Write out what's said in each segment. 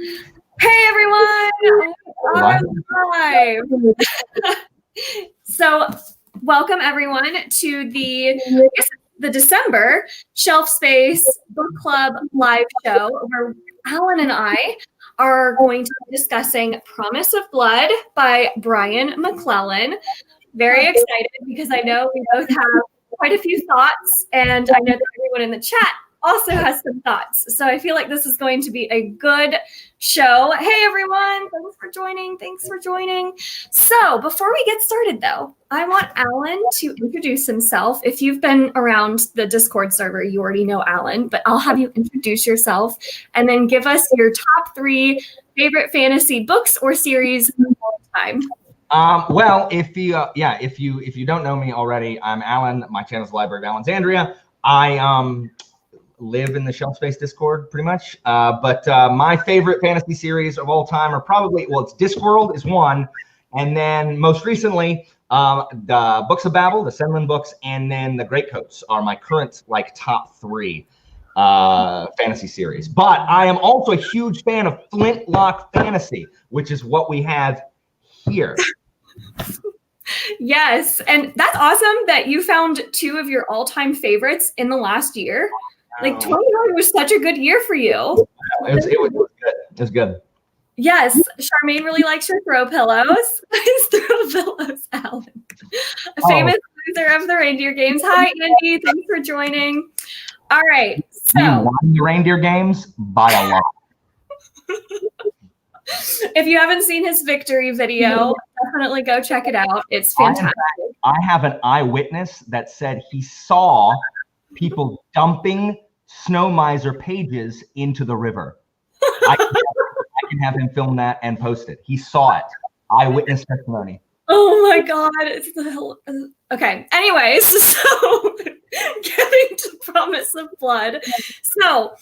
Hey everyone, we're live. So welcome everyone to the December Shelf Space Book Club live show where Allen and I are going to be discussing Promise of Blood by Brian McClellan. Very excited because I know we both have quite a few thoughts, and I know that everyone in the chat also has some thoughts. So I feel like this is going to be a good show. Hey everyone, thanks for joining. So before we get started though, I want Allen to introduce himself. If you've been around the Discord server, you already know Allen, but I'll have you introduce yourself and then give us your top 3 favorite fantasy books or series of all time. Well, if you don't know me already, I'm Allen. My channel is the Library of Alexandria. I live in the Shelf Space Discord pretty much. But my favorite fantasy series of all time are probably, it's Discworld is one, and then most recently, the Books of Babel, the Senlin books, and then the Greatcoats are my current top 3 fantasy series. But I am also a huge fan of Flintlock Fantasy, which is what we have here. Yes, and that's awesome that you found 2 of your all-time favorites in the last year. Like 2020 was such a good year for you. It was good. It was good. Yes, Charmaine really likes your throw pillows. Throw pillows, Allen. A famous loser of the reindeer games. Hi, Andy. Thanks for joining. All right. So you won the reindeer games by a lot. If you haven't seen his victory video, definitely go check it out. It's fantastic. I have an eyewitness that said he saw people dumping Snow Miser pages into the river. I can have him film that and post it. He saw it. Eyewitness testimony. Oh my God. It's the hell. Okay. Anyways, so getting to Promise of Blood. So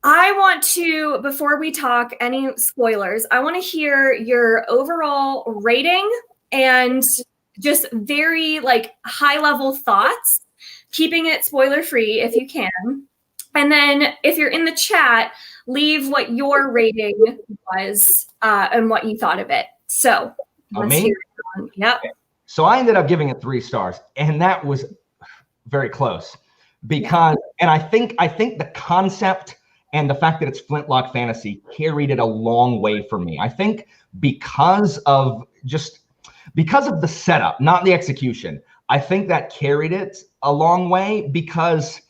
I want to, before we talk any spoilers, I want to hear your overall rating and just very high level thoughts, keeping it spoiler free if you can. And then if you're in the chat, leave what your rating was and what you thought of it. So me? Yep. Okay. So I ended up giving it 3 stars, and that was very close because, and I think the concept and the fact that it's Flintlock Fantasy carried it a long way for me. I think because of the setup, not the execution, I think that carried it a long way because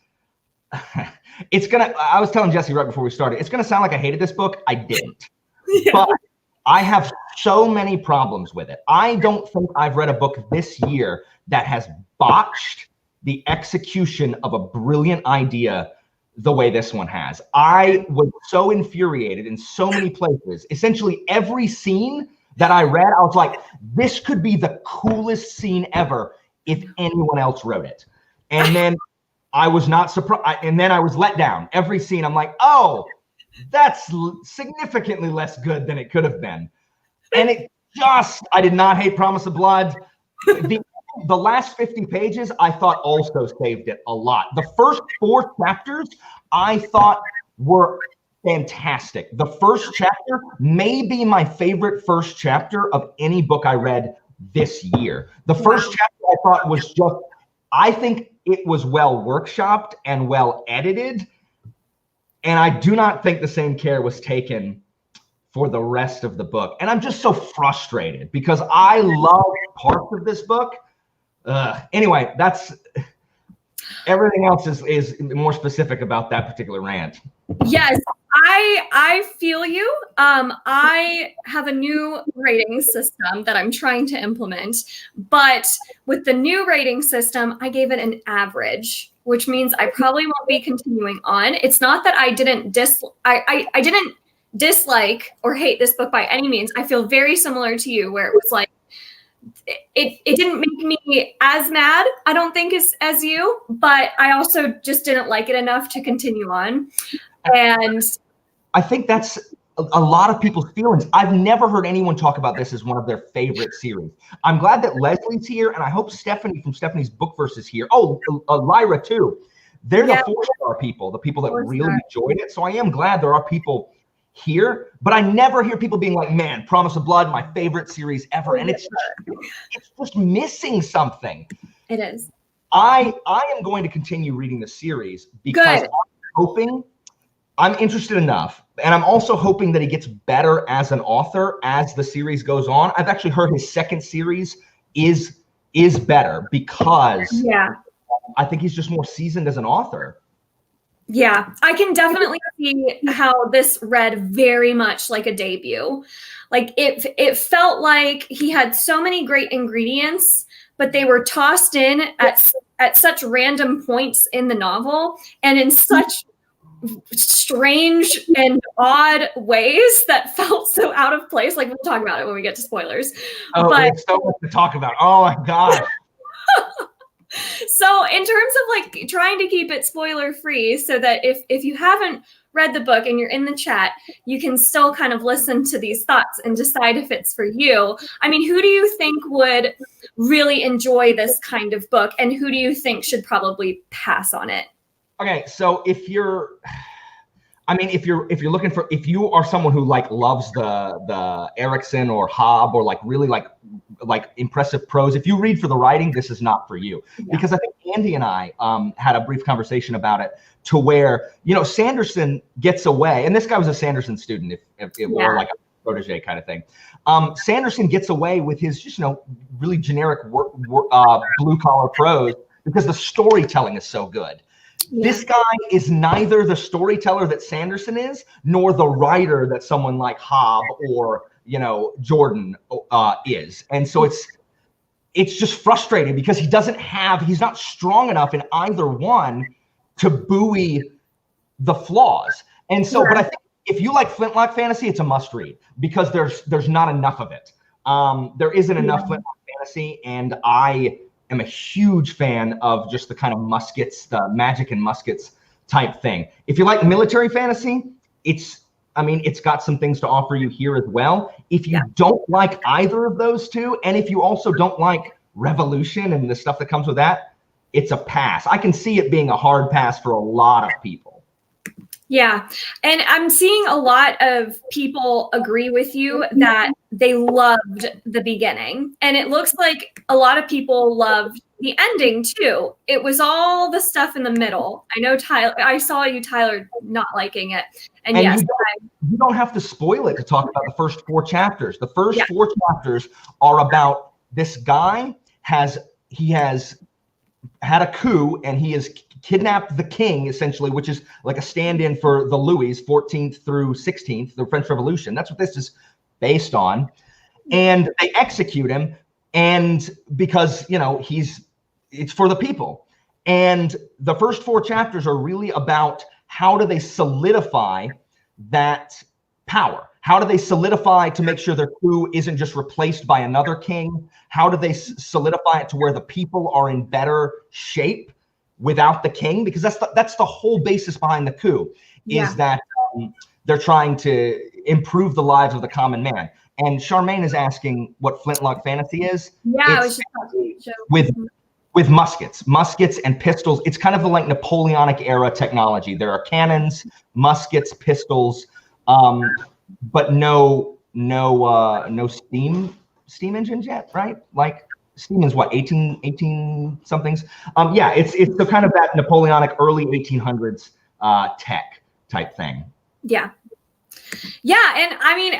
I was telling Jessie right before we started, it's gonna sound like I hated this book. I didn't. Yeah. But I have so many problems with it. I don't think I've read a book this year that has botched the execution of a brilliant idea the way this one has. I was so infuriated in so many places. Essentially every scene that I read, I was like, this could be the coolest scene ever if anyone else wrote it. And then I was not surprised. And then I was let down. Every scene, I'm like, oh, that's significantly less good than it could have been. And I did not hate Promise of Blood. The last 50 pages, I thought also saved it a lot. The first 4 chapters, I thought were fantastic. The first chapter may be my favorite first chapter of any book I read this year. The first chapter I thought I think it was well workshopped and well edited. And I do not think the same care was taken for the rest of the book. And I'm just so frustrated because I love parts of this book. Anyway, that's everything else is more specific about that particular rant. Yes, I feel you. I have a new rating system that I'm trying to implement, but with the new rating system, I gave it an average, which means I probably won't be continuing on. It's not that I didn't I didn't dislike or hate this book by any means. I feel very similar to you, where it was like it didn't make me as mad, I don't think, as you, but I also just didn't like it enough to continue on. And I think that's a lot of people's feelings. I've never heard anyone talk about this as one of their favorite series. I'm glad that Leslie's here, and I hope Stephanie from Stephanie's Bookverse is here. Oh, Lyra too. They're the 4-star people, the people that really enjoyed it. So I am glad there are people here, but I never hear people being like, man, Promise of Blood, my favorite series ever. And it's just missing something. It is. I am going to continue reading the series because I'm interested enough. And I'm also hoping that he gets better as an author as the series goes on. I've actually heard his second series is better because I think he's just more seasoned as an author. Yeah, I can definitely see how this read very much like a debut. Like it felt like he had so many great ingredients, but they were tossed in at such random points in the novel and in such strange and odd ways that felt so out of place. Like, we'll talk about it when we get to spoilers. Oh, but there's so much to talk about. Oh my gosh. So in terms of like trying to keep it spoiler free so that if you haven't read the book and you're in the chat, you can still kind of listen to these thoughts and decide if it's for you. I mean, who do you think would really enjoy this kind of book, and who do you think should probably pass on it? Okay, so if you're looking for, if you are someone who like loves the Erickson or Hobb or like really like impressive prose, if you read for the writing, this is not for you. Because I think Andy and I had a brief conversation about it, to where, you know, Sanderson gets away, and this guy was a Sanderson student, if or like a protege kind of thing. Sanderson gets away with his just, you know, really generic blue collar prose because the storytelling is so good. This guy is neither the storyteller that Sanderson is, nor the writer that someone like Hobb or, you know, Jordan is. And so it's just frustrating because he's not strong enough in either one to buoy the flaws. And so, but I think if you like Flintlock fantasy, it's a must read because there's not enough of it. There isn't enough Flintlock fantasy, and I am a huge fan of just the kind of muskets, the magic and muskets type thing. If you like military fantasy, it's got some things to offer you here as well. If you don't like either of those two, and if you also don't like revolution and the stuff that comes with that, it's a pass. I can see it being a hard pass for a lot of people. Yeah. And I'm seeing a lot of people agree with you that they loved the beginning. And it looks like a lot of people loved the ending too. It was all the stuff in the middle. I know I saw you, Tyler, not liking it. And yes, you don't have to spoil it to talk about the first 4 chapters. The first 4 chapters are about this guy has had a coup, and he has kidnapped the king, essentially, which is like a stand-in for the Louis, 14th through 16th, the French Revolution. That's what this is based on. And they execute him, and because, you know, it's for the people. And the first 4 chapters are really about how do they solidify that power? How do they solidify to make sure their coup isn't just replaced by another king? How do they solidify it to where the people are in better shape without the king? Because that's the whole basis behind the coup, is that they're trying to improve the lives of the common man. And Charmaine is asking what Flintlock fantasy is. Yeah, I was just talking with muskets and pistols. It's kind of the like Napoleonic era technology. There are cannons, muskets, pistols, but no steam engines yet, right? Like steam is what, 18 somethings? It's the kind of that Napoleonic early 1800s tech type thing. Yeah. Yeah, and I mean,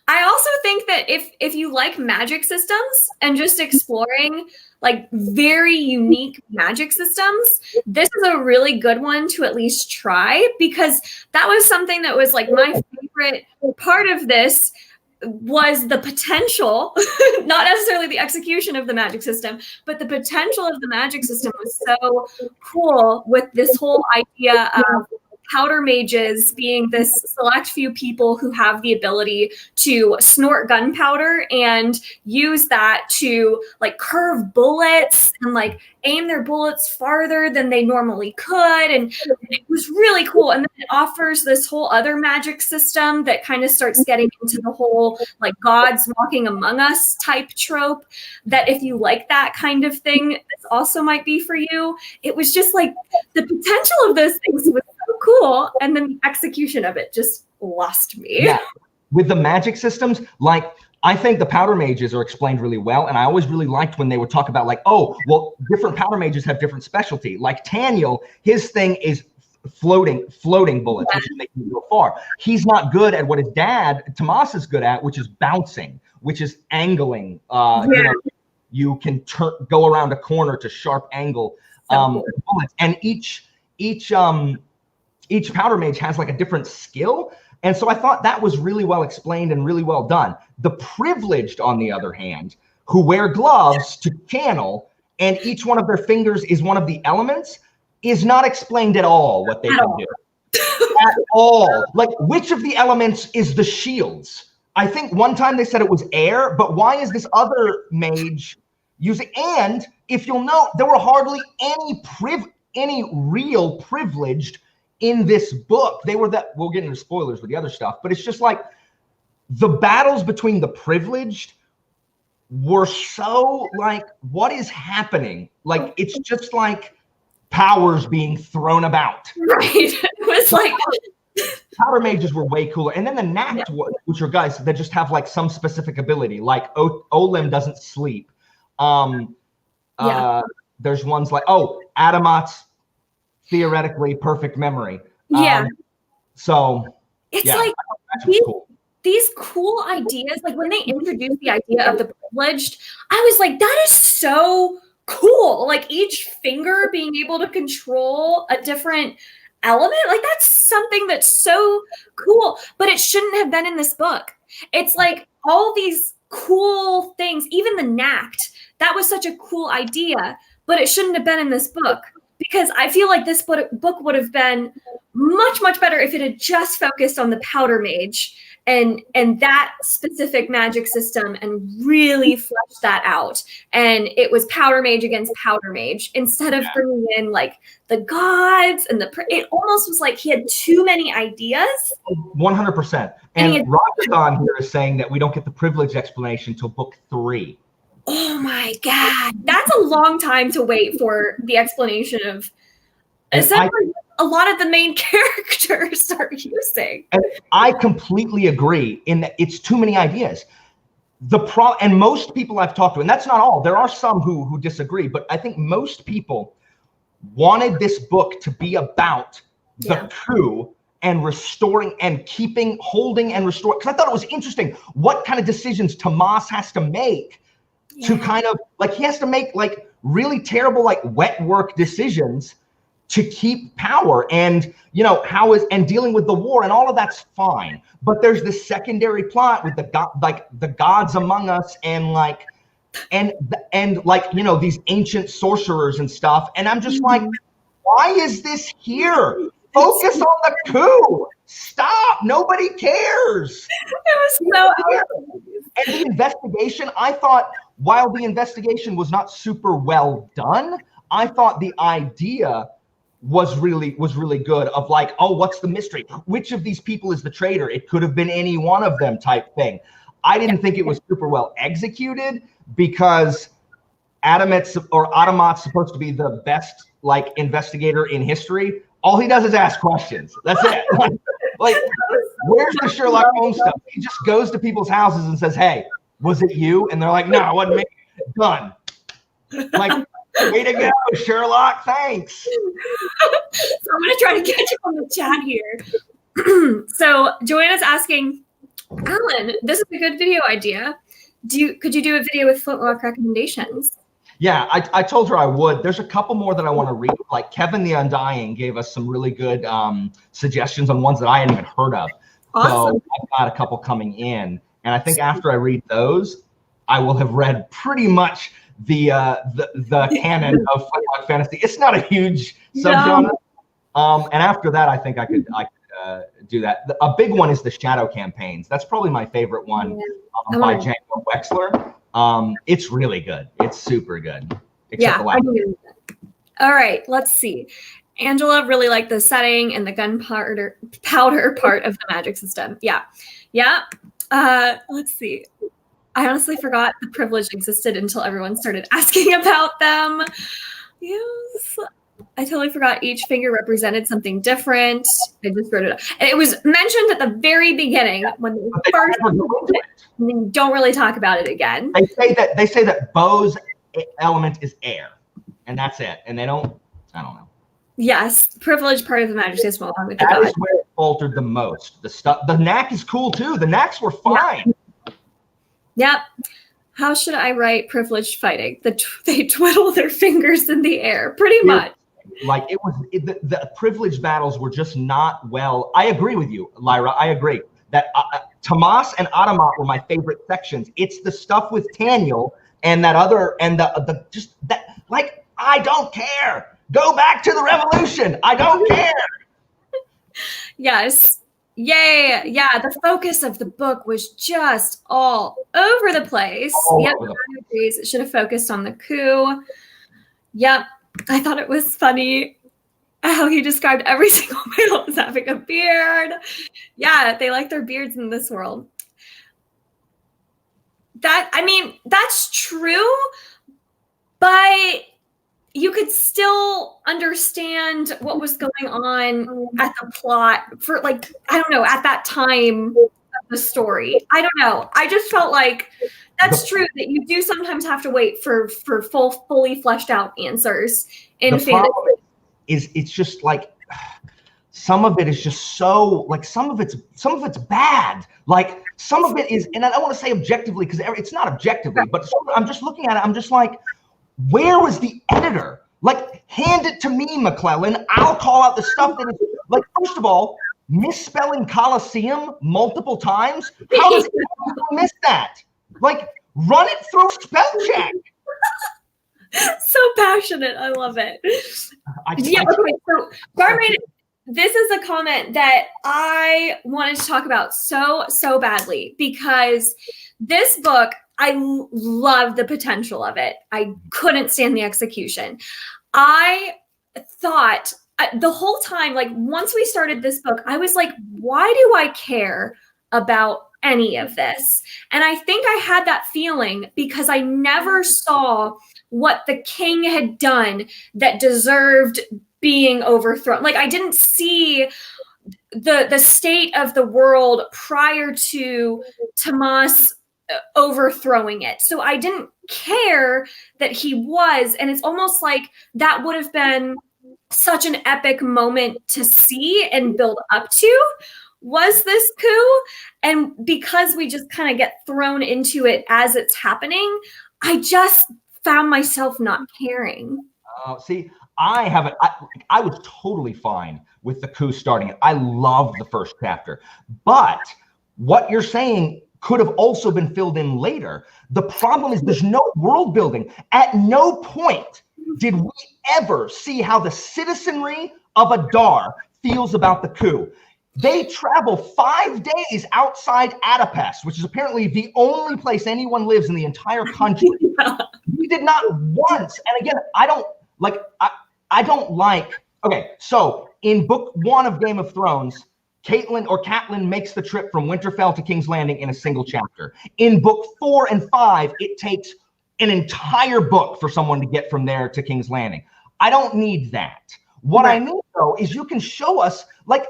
I also think that if you like magic systems and just exploring like very unique magic systems, this is a really good one to at least try, because that was something that was like my favorite part of this was the potential, not necessarily the execution of the magic system, but the potential of the magic system was so cool with this whole idea of powder mages being this select few people who have the ability to snort gunpowder and use that to like curve bullets and like aim their bullets farther than they normally could. And it was really cool. And then it offers this whole other magic system that kind of starts getting into the whole like gods walking among us type trope, that if you like that kind of thing, this also might be for you. It was just like the potential of those things was so cool. And then the execution of it just lost me. Yeah. With the magic systems, like, I think the powder mages are explained really well. And I always really liked when they would talk about like, oh, well, different powder mages have different specialty. Like Taniel, his thing is floating bullets, which is making you go far. He's not good at what his dad, Tomas, is good at, which is bouncing, which is angling. You know, you can go around a corner to sharp angle bullets. And each powder mage has like a different skill. And so I thought that was really well explained and really well done. The privileged, on the other hand, who wear gloves to channel, and each one of their fingers is one of the elements, is not explained at all what they can do. At all. Like, which of the elements is the shields? I think one time they said it was air, but why is this other mage using? And if you'll note, there were hardly any real privileged in this book. They were that, we'll get into spoilers with the other stuff, but it's just like the battles between the privileged were so like, what is happening? Like, it's just like powers being thrown about. Right. It was like powder mages were way cooler. And then the Nact, which are guys that just have like some specific ability, like Olim doesn't sleep. There's ones like, Adamat's theoretically perfect memory. So it's like these cool ideas, like when they introduced the idea of the privileged, I was like, that is so cool. Like each finger being able to control a different element, like that's something that's so cool, but it shouldn't have been in this book. It's like all these cool things, even the Nact, that was such a cool idea, but it shouldn't have been in this book. Because I feel like this book would have been much, much better if it had just focused on the powder mage and that specific magic system and really fleshed that out. And it was powder mage against powder mage instead of bringing in like the gods and it almost was like he had too many ideas. 100%. And Ramadan here is saying that we don't get the privileged explanation till book 3. Oh my God, that's a long time to wait for the explanation of essentially a lot of the main characters are using. And I completely agree in that it's too many ideas. And most people I've talked to, and that's not all, there are some who disagree, but I think most people wanted this book to be about the coup and restoring and holding and restoring. Because I thought it was interesting what kind of decisions Tomas has to make to kind of like, he has to make like really terrible, like wet work decisions to keep power and, you know, and dealing with the war and all of that's fine. But there's this secondary plot with the gods among us and like, and like, you know, these ancient sorcerers and stuff. And I'm just like, why is this here? Focus on the coup. Stop. Nobody cares. It was so And the investigation, I thought, while the investigation was not super well done, I thought the idea was really good of like, oh, what's the mystery? Which of these people is the traitor? It could have been any one of them type thing. I didn't think it was super well executed because Adamat's supposed to be the best like investigator in history. All he does is ask questions. That's it. Like, where's the Sherlock Holmes stuff? He just goes to people's houses and says, hey, was it you? And they're like, no, it wasn't me. Done. Like, way to go, Sherlock. Thanks. So I'm going to try to get you on the chat here. So Joanna's asking, Alan, this is a good video idea. Could you do a video with Flintlock recommendations? Yeah, I told her I would. There's a couple more that I want to read. Like Kevin the Undying gave us some really good suggestions on ones that I hadn't even heard of. Awesome. So I've got a couple coming in. And I think after I read those, I will have read pretty much the canon of Flintlock fantasy. It's not a huge subgenre. And after that, I think I could do that. A big one is the Shadow Campaigns. That's probably my favorite one by Django Wexler. It's really good. It's super good. All right, let's see. Angela really liked the setting and the gunpowder part of the magic system. Yeah. Let's see. I honestly forgot the privilege existed until everyone started asking about them. Yes. I totally forgot each finger represented something different. I just wrote it up. And it was mentioned at the very beginning when they first and then don't really talk about it again. They say that Bo's element is air, and that's it. And they don't, I don't know. Yes, privileged part of the Majesty is along with the That God. is where it faltered the most. The knack is cool too. The knacks were fine. Yep. How should I write privileged fighting? They twiddle their fingers in the air, pretty much. Like the privileged battles were just not well. I agree with you, Lyra. I agree that Tomas and Adamat were my favorite sections. It's the stuff with Taniel and that other, and the just that, like, I don't care. Go back to the revolution. I don't care. Yes. Yay. Yeah. The focus of the book was just all over the place. Yep. It should have focused on the coup. Yep. I thought it was funny how he described every single male as having a beard. Yeah. They like their beards in this world. That's true, but you could still understand what was going on at the plot for, like, I don't know, at that time of the story. I don't know. I just felt like that's true that you do sometimes have to wait for fully fleshed out answers in fantasy. It's just like some of it is just so, like, some of it's bad. Like some of it is, and I don't want to say objectively because it's not objectively, but I'm just looking at it. I'm just like, where was the editor? Like, hand it to me, McClellan. I'll call out the stuff that is, like, first of all, misspelling Colosseum multiple times. How does anyone miss that? Like, run it through spell check. So passionate. I love it. Okay, so Garmin, this is a comment that I wanted to talk about so badly because this book, I love the potential of it. I couldn't stand the execution. I thought the whole time, like once we started this book, I was like, why do I care about any of this? And I think I had that feeling because I never saw what the king had done that deserved being overthrown. Like I didn't see the state of the world prior to Tomas overthrowing it. So I didn't care that he was, and it's almost like that would have been such an epic moment to see and build up to, was this coup. And because we just kind of get thrown into it as it's happening, I just found myself not caring. See, I was totally fine with the coup starting. I love the first chapter, but what you're saying could have also been filled in later. The problem is there's no world building. At no point did we ever see how the citizenry of Adar feels about the coup. They travel 5 days outside Adapest, which is apparently the only place anyone lives in the entire country. We did not once. And again, I don't like, okay, so in book 1 of Game of Thrones, Catelyn makes the trip from Winterfell to King's Landing in a single chapter. In book 4 and 5, it takes an entire book for someone to get from there to King's Landing. I don't need that. What I need, though, is you can show us, like,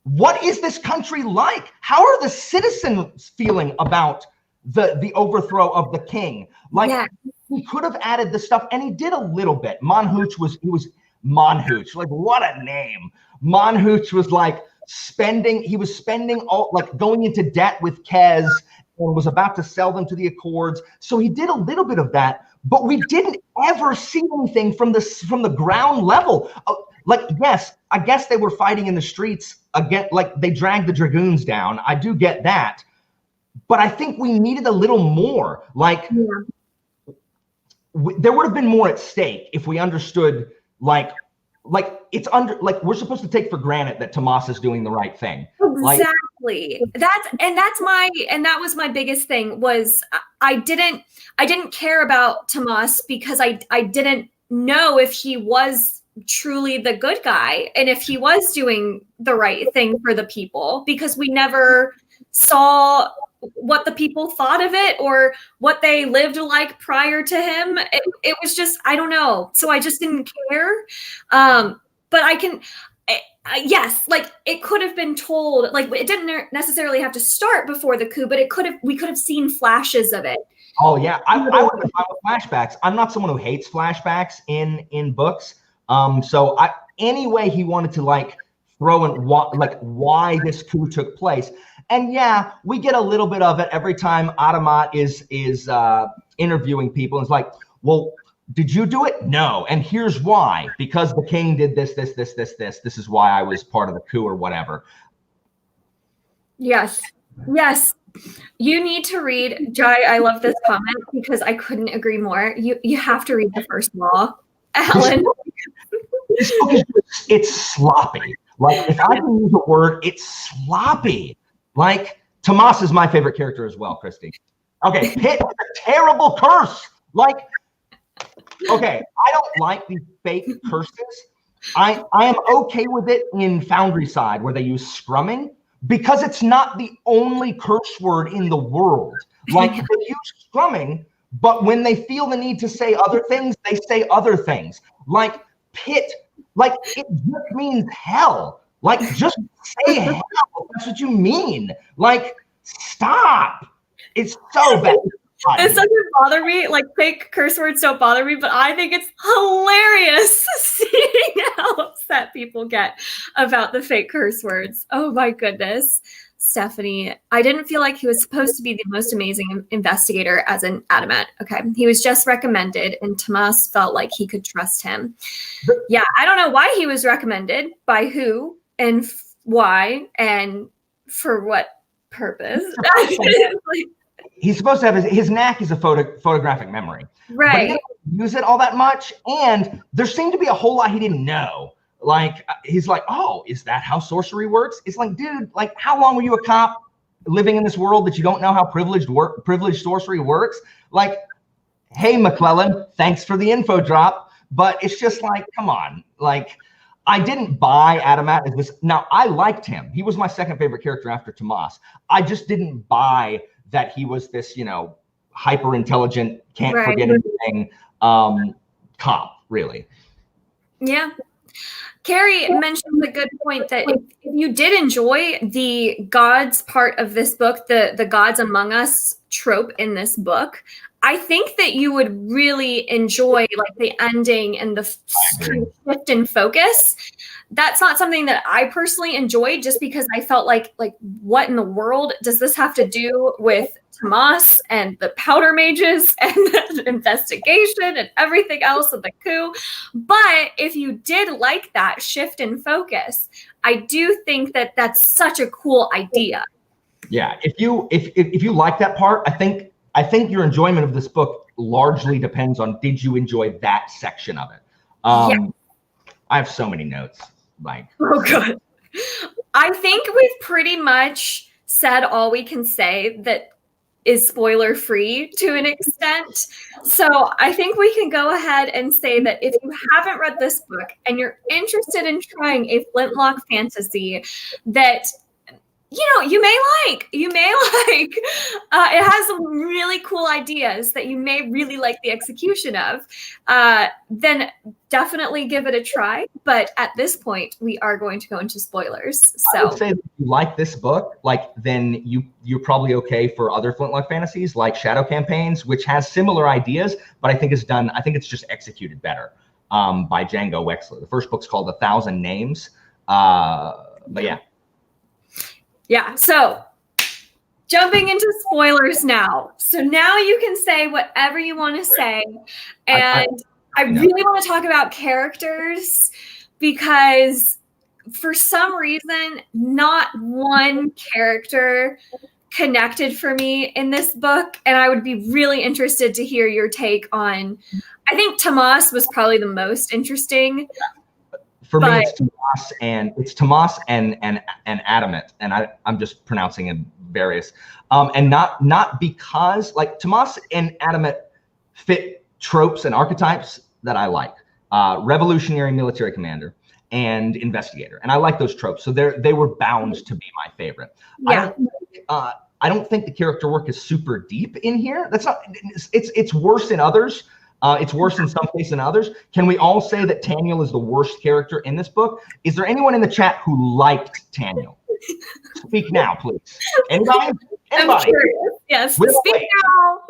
what is this country like? How are the citizens feeling about the overthrow of the king? Like, he could have added the stuff, and he did a little bit. Monhooch was Monhooch, like, what a name. Monhooch was like spending all, like, going into debt with Kez and was about to sell them to the Accords. So he did a little bit of that, but we didn't ever see anything from the ground level. Like, yes, I guess they were fighting in the streets again, like they dragged the dragoons down. I do get that. But I think we needed a little more. Like, there would have been more at stake if we understood, like it's under, like, we're supposed to take for granted that Tomas is doing the right thing. Exactly. That was my biggest thing, was I didn't care about Tomas because I didn't know if he was truly the good guy and if he was doing the right thing for the people, because we never saw what the people thought of it or what they lived like prior to him. It was just, I don't know. So I just didn't care. But I can, yes, like it could have been told, like it didn't necessarily have to start before the coup, but we could have seen flashes of it. Oh yeah, I would have fine with flashbacks. I'm not someone who hates flashbacks in books. So any way he wanted to like throw in why this coup took place. And yeah, we get a little bit of it every time Adamat is interviewing people. It's like, well, did you do it? No. And here's why. Because the king did this. This is why I was part of the coup or whatever. Yes. Yes. You need to read, Jai, I love this comment because I couldn't agree more. You have to read The First Law, Allen. It's sloppy. Like, if I can use a word, it's sloppy. Like, Tomas is my favorite character as well, Christy. Okay, Pitt is a terrible curse. Like, okay, I don't like these fake curses. I am okay with it in Foundry Side where they use scrumming because it's not the only curse word in the world. Like, they use scrumming, but when they feel the need to say other things, they say other things. Like, Pit, like, it just means hell. Like, just say hell. That's what you mean. Like, stop. It's so bad. This doesn't bother me. Like, fake curse words don't bother me, but I think it's hilarious seeing how upset people get about the fake curse words. Oh my goodness. Stephanie, I didn't feel like he was supposed to be the most amazing investigator as an Adamat. Okay. He was just recommended, and Tomas felt like he could trust him. Yeah. I don't know why he was recommended, by who and why and for what purpose. He's supposed to have his knack is a photographic memory. Right. But he didn't use it all that much. And there seemed to be a whole lot he didn't know. Like, he's like, oh, is that how sorcery works? It's like, dude, like, how long were you a cop living in this world that you don't know how privileged sorcery works? Like, hey, McClellan, thanks for the info drop. But it's just like, come on. Like, I didn't buy Adamat as this. Now, I liked him. He was my second favorite character after Tomas. I just didn't buy that he was this, hyper intelligent, can't forget anything cop, really. Yeah. Carrie mentioned a good point that if you did enjoy the gods part of this book, the gods among us trope in this book, I think that you would really enjoy like the ending and the shift in focus. That's not something that I personally enjoyed just because I felt like what in the world does this have to do with Tomas and the powder mages and the investigation and everything else of the coup? But if you did like that shift in focus, I do think that that's such a cool idea. Yeah, if you like that part, I think your enjoyment of this book largely depends on did you enjoy that section of it. Yeah. I have so many notes. Like, oh god, I think we've pretty much said all we can say that is spoiler free to an extent. So I think we can go ahead and say that if you haven't read this book and you're interested in trying a Flintlock fantasy that you may like. It has some really cool ideas that you may really like the execution of. Then definitely give it a try. But at this point, we are going to go into spoilers. So I would say if you like this book, then you're probably okay for other Flintlock fantasies like Shadow Campaigns, which has similar ideas, but I think it's just executed better by Django Wexler. The first book's called 1,000 Names. But yeah. Yeah, so jumping into spoilers now. So now you can say whatever you want to say. And I really want to talk about characters because for some reason, not one character connected for me in this book. And I would be really interested to hear your take on, I think Tomas was probably the most interesting. For me, it's Tomas and Adamat, and I'm just pronouncing it various. And not because Tomas and Adamat fit tropes and archetypes that I like. Revolutionary military commander and investigator, and I like those tropes. So they were bound to be my favorite. Yeah. I don't think I don't think the character work is super deep in here. That's not. It's worse in others. It's worse in some cases than others. Can we all say that Taniel is the worst character in this book? Is there anyone in the chat who liked Taniel? Speak now, please. Anybody? I'm curious. Yes. Speak now.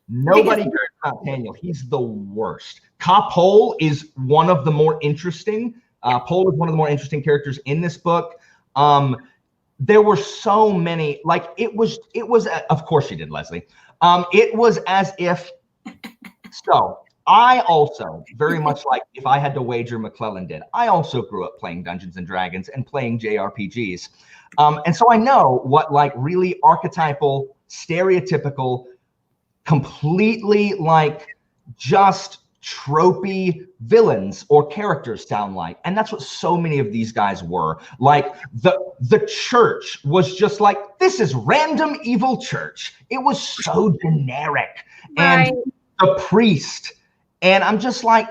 Nobody cares about Taniel. He's the worst. Ka Pol is one of the more interesting. Pol is one of the more interesting characters in this book. There were so many. Like it was. Of course, you did, Leslie. It was as if. So I also very much like if I had to wager, McClellan did. I also grew up playing Dungeons and Dragons and playing JRPGs, and so I know what like really archetypal, stereotypical, completely like just tropey villains or characters sound like. And that's what so many of these guys were. Like the church was just like, this is random evil church. It was so generic. Right. And the priest, and I'm just like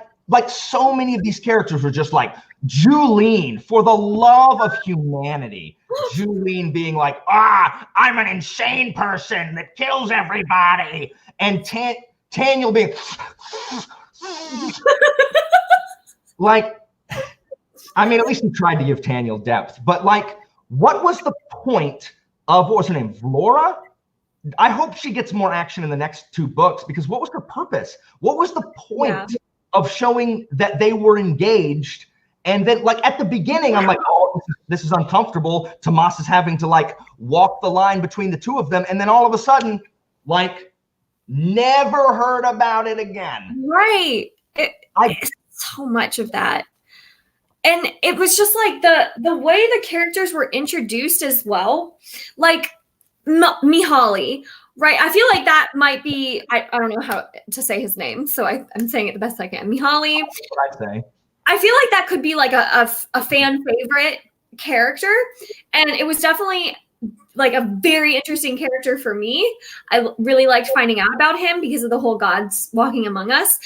so many of these characters were just like Julene, for the love of humanity. Julene being like, I'm an insane person that kills everybody. And Taniel being like, I mean, at least he tried to give Taniel depth, but like, what was the point of, what was her name, Vlora? I hope she gets more action in the next 2 books, because what was her purpose? What was the point of showing that they were engaged? And then like at the beginning, I'm like, oh, this is uncomfortable. Tomas is having to like walk the line between the two of them. And then all of a sudden, like, never heard about it again. Right. It's so much of that. And it was just like the way the characters were introduced as well. Like Mihaly, right? I feel like that might be, I don't know how to say his name, so I'm saying it the best I can. Mihaly. That's what I say. I feel like that could be like a fan favorite character. And it was definitely like a very interesting character for me. I really liked finding out about him because of the whole gods walking among us.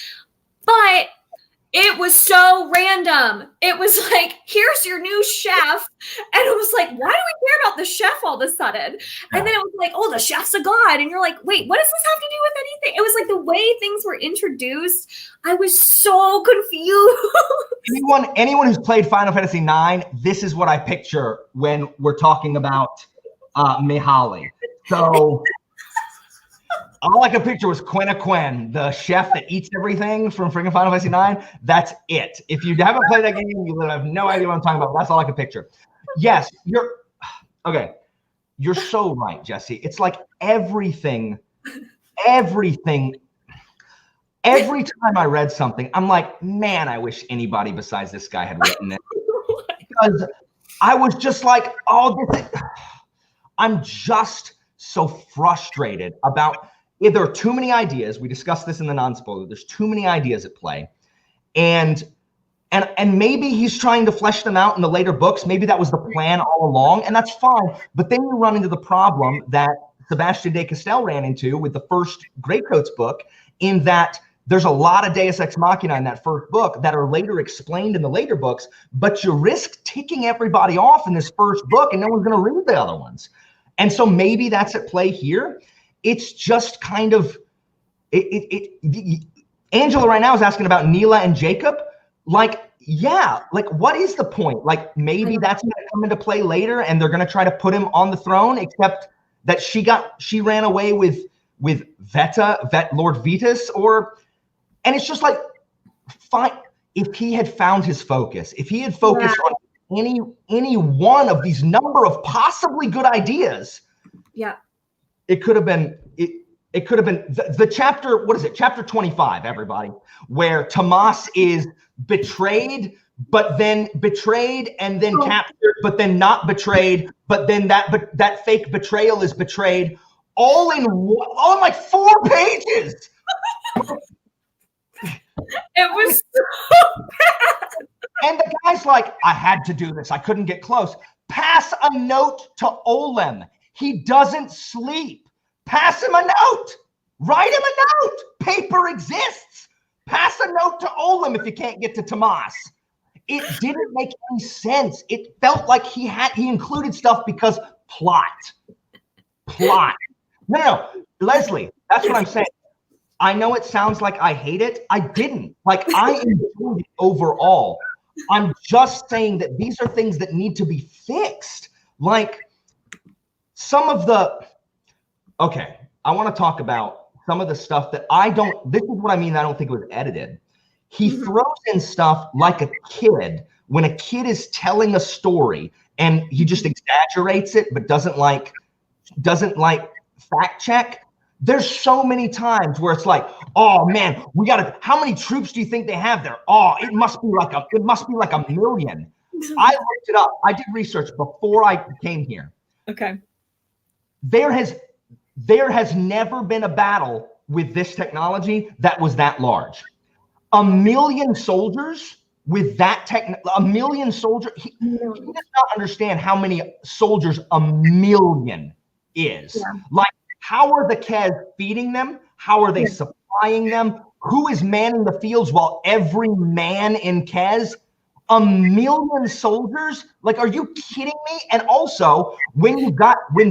But it was so random. It was like, here's your new chef. And it was like, why do we care about the chef all of a sudden? And then it was like, oh, the chef's a god. And you're like, wait, what does this have to do with anything? It was like the way things were introduced. I was so confused. Anyone who's played Final Fantasy IX, this is what I picture when we're talking about Mihaly. So all I could picture was Quinn, the chef that eats everything from freaking Final Fantasy IX. That's it. If you haven't played that game, you have no idea what I'm talking about. That's all I could picture. Yes, you're so right, Jesse. It's like everything. Every time I read something, I'm like, man, I wish anybody besides this guy had written it. Because I was just like, I'm just so frustrated about. If there are too many ideas, we discussed this in the non-spoiler, there's too many ideas at play. And maybe he's trying to flesh them out in the later books. Maybe that was the plan all along, and that's fine. But then you run into the problem that Sebastian de Castell ran into with the first Greycoats book, in that there's a lot of Deus Ex Machina in that first book that are later explained in the later books, but you risk ticking everybody off in this first book and no one's going to read the other ones. And so maybe that's at play here. It's just kind of, Angela right now is asking about Neela and Jacob. Like, yeah, like what is the point? Like maybe that's going to come into play later and they're going to try to put him on the throne, except that she ran away with Lord Vetus, and it's just like, fine. If he had found his focus, if he had focused on any one of these number of possibly good ideas, it could have been it could have been the chapter. What is it? Chapter 25, everybody, where Tomas is betrayed, but then betrayed and then captured, but then not betrayed, but then that fake betrayal is betrayed, all in like 4 pages. It was so bad. And the guy's like, I had to do this. I couldn't get close. Pass a note to Olem. He doesn't sleep. Pass him a note. Write him a note. Paper exists. Pass a note to Olem if you can't get to Tomas. It didn't make any sense. It felt like he included stuff because plot. No, Leslie, that's what I'm saying. I know it sounds like I hate it. I didn't. Like, I enjoyed it overall. I'm just saying that these are things that need to be fixed. Like, some of the, okay, I want to talk about some of the stuff that this is what I mean, I don't think it was edited. He throws in stuff like a kid, when a kid is telling a story and he just exaggerates it, but doesn't like fact check. There's so many times where it's like, oh man, how many troops do you think they have there? Oh, it must be like a million. I looked it up. I did research before I came here. Okay. There has never been a battle with this technology that was that large. 1 million soldiers with that a million soldiers. He does not understand how many soldiers 1 million is. Yeah. Like, how are the Kez feeding them? How are they supplying them? Who is manning the fields while every man in Kez? 1 million soldiers? Like, are you kidding me? And also, when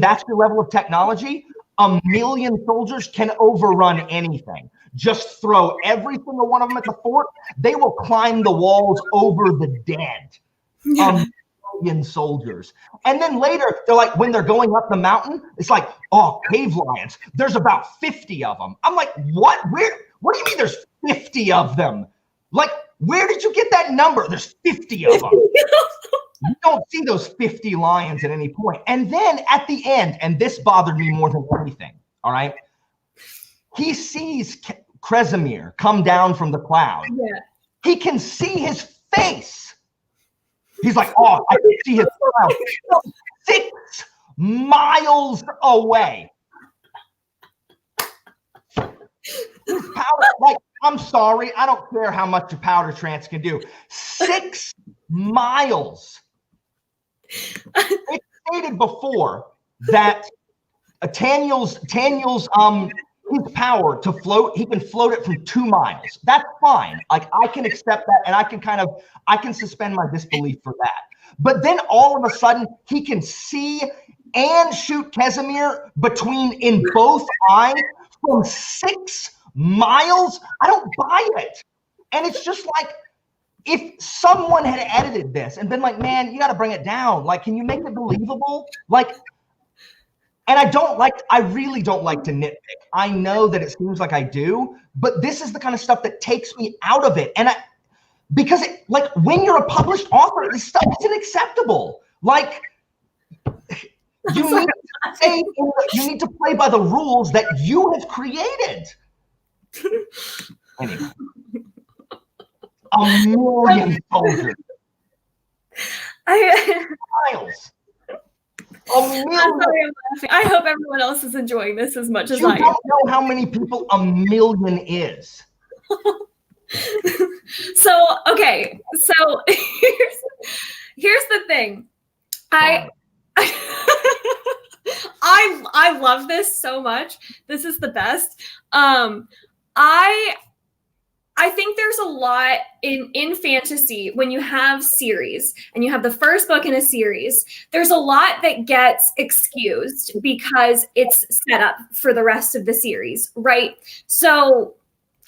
that's your level of technology, 1 million soldiers can overrun anything. Just throw every single one of them at the fort. They will climb the walls over the dead. Yeah. 1 million soldiers. And then later, they're like, when they're going up the mountain, it's like, oh, cave lions. There's about 50 of them. I'm like, what? What do you mean there's 50 of them? Like, where did you get that number? There's 50 of them. You don't see those 50 lions at any point. And then at the end, and this bothered me more than anything, all right? He sees Kresimir come down from the cloud. Yeah. He can see his face. He's like, oh, I can see his cloud 6 miles away. His powder, like, I'm sorry, I don't care how much a powder trance can do. 6 miles. It stated before that Taniel's his power to float, he can float it from 2 miles. That's fine. Like, I can accept that, and I can suspend my disbelief for that. But then all of a sudden, he can see and shoot Kresimir in both eyes from 6 miles. I don't buy it. And it's just like, if someone had edited this and been like, man, you got to bring it down. Like, can you make it believable? Like, and I really don't like to nitpick. I know that it seems like I do, but this is the kind of stuff that takes me out of it. And because when you're a published author, this stuff isn't acceptable. Like, you need to play by the rules that you have created. Anyway. 1 million soldiers. Miles. 1 million. I'm sorry, I'm laughing. I hope everyone else is enjoying this as much as I am. You don't know how many people 1 million is. So, okay. So here's the thing. I love this so much. This is the best. I think there's a lot in fantasy when you have series and you have the first book in a series, there's a lot that gets excused because it's set up for the rest of the series, right? So,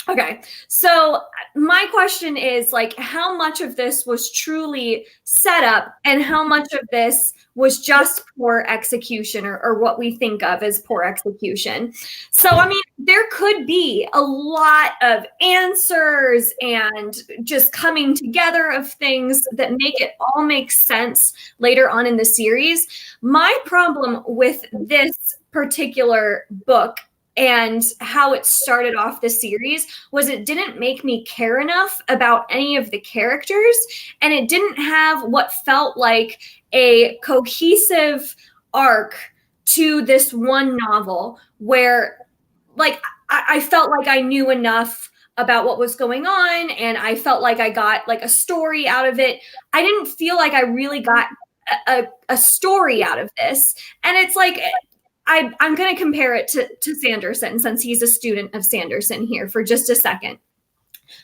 okay. So my question is, like, how much of this was truly set up and how much of this was just poor execution or what we think of as poor execution? So, I mean, there could be a lot of answers and just coming together of things that make it all make sense later on in the series. My problem with this particular book and how it started off the series was it didn't make me care enough about any of the characters, and it didn't have what felt like a cohesive arc to this one novel where, like, I felt like I knew enough about what was going on and I felt like I got like a story out of it. I didn't feel like I really got a story out of this. And it's like, I'm going to compare it to Sanderson, since he's a student of Sanderson here for just a second.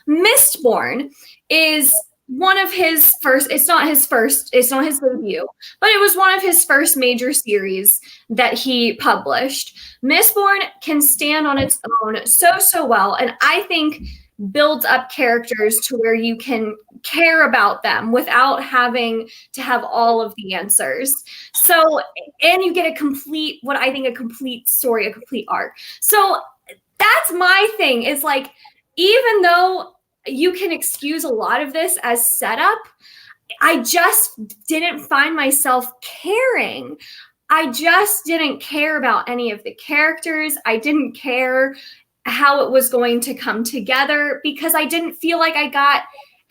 Mistborn is one of his first, it's not his debut, but it was one of his first major series that he published. Mistborn can stand on its own so well, and I think builds up characters to where you can care about them without having to have all of the answers. So, and you get a complete story, a complete arc. So that's my thing, is like, even though you can excuse a lot of this as setup, I just didn't find myself caring. I just didn't care about any of the characters. I didn't care how it was going to come together because I didn't feel like I got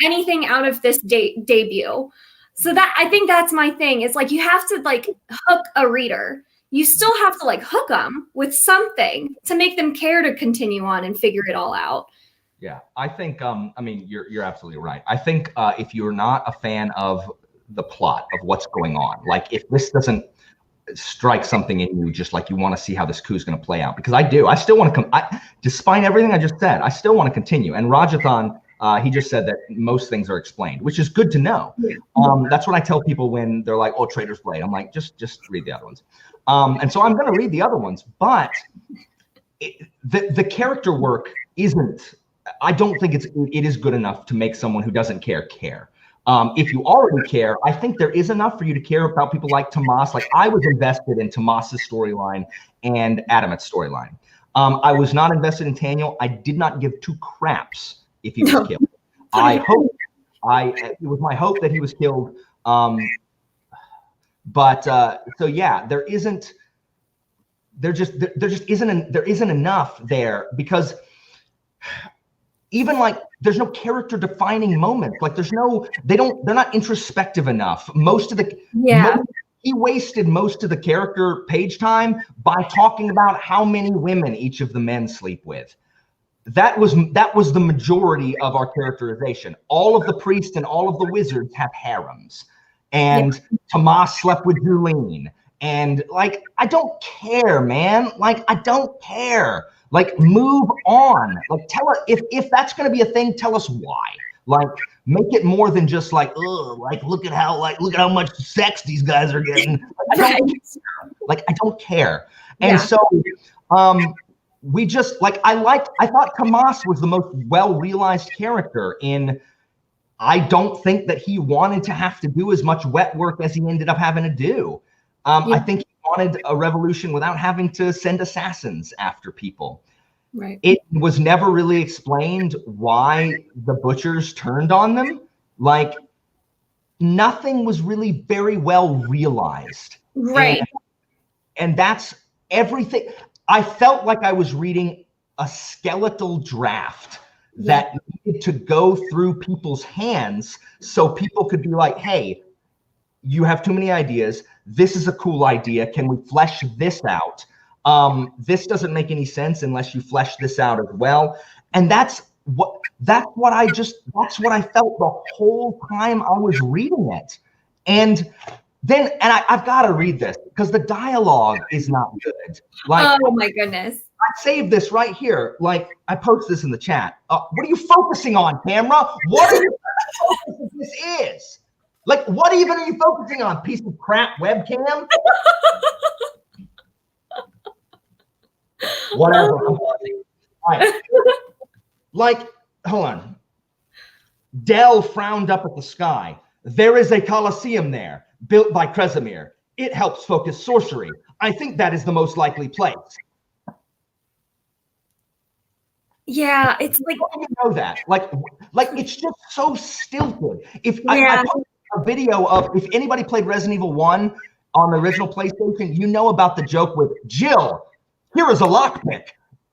anything out of this debut. So that, I think that's my thing. It's like, you have to like hook a reader. You still have to like hook them with something to make them care to continue on and figure it all out. Yeah, I think, I mean, you're absolutely right. I think if you're not a fan of the plot of what's going on, like if this doesn't strike something in you, just like you want to see how this coup is going to play out, because I do. I still want to come, despite everything I just said, I still want to continue. And Rajathan, he just said that most things are explained, which is good to know. That's what I tell people when they're like, "Oh, Traitor's Blade." I'm like, just read the other ones. And so I'm going to read the other ones, but the character work isn't. I don't think it is good enough to make someone who doesn't care. If you already care, I think there is enough for you to care about people like Tomas. Like, I was invested in Tomas's storyline and Adamet's storyline. I was not invested in Taniel. I did not give two craps if he was killed. It was my hope that he was killed. So yeah, there just isn't enough there, because even like there's no character defining moments. Like they're not introspective enough. He wasted most of the character page time by talking about how many women each of the men sleep with. That was the majority of our characterization. All of the priests and all of the wizards have harems, and Tomas slept with Julene. And like, I don't care, man. Like, I don't care. Like, move on. Like, tell us if that's going to be a thing. Tell us why. Like, make it more than just like, oh, like look at how much sex these guys are getting. I don't care. And so, we just like I thought Tomas was the most well realized character in. I don't think that he wanted to have to do as much wet work as he ended up having to do. I think he wanted a revolution without having to send assassins after people. Right. It was never really explained why the butchers turned on them. Like, nothing was really very well realized. Right. And that's everything. I felt like I was reading a skeletal draft that needed to go through people's hands so people could be like, hey, you have too many ideas. This is a cool idea. Can we flesh this out? This doesn't make any sense unless you flesh this out as well. And that's what I felt the whole time I was reading it. And I've got to read this because the dialogue is not good. Like, oh my goodness. I saved this right here. Like, I post this in the chat. What are you focusing on, camera? What are you focusing this is? Like, what even are you focusing on? Piece of crap webcam? Whatever. Right. Like, hold on. Dell frowned up at the sky. There is a Colosseum there, built by Kresimir. It helps focus sorcery. I think that is the most likely place. Yeah, it's like, how do you know that? Like it's just so stilted. I posted a video of, if anybody played Resident Evil 1 on the original PlayStation, you know about the joke with Jill. Here is a lockpick.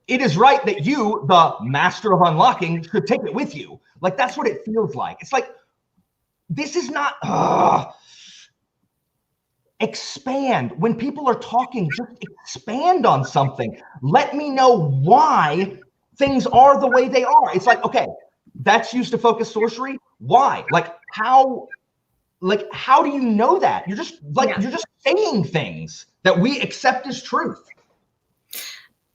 It is right that you, the master of unlocking, should take it with you. Like, that's what it feels like. It's like, this is not. Expand. When people are talking, just expand on something. Let me know why things are the way they are. It's like, okay, that's used to focus sorcery. Why? Like, how do you know that? You're just you're just saying things that we accept as truth.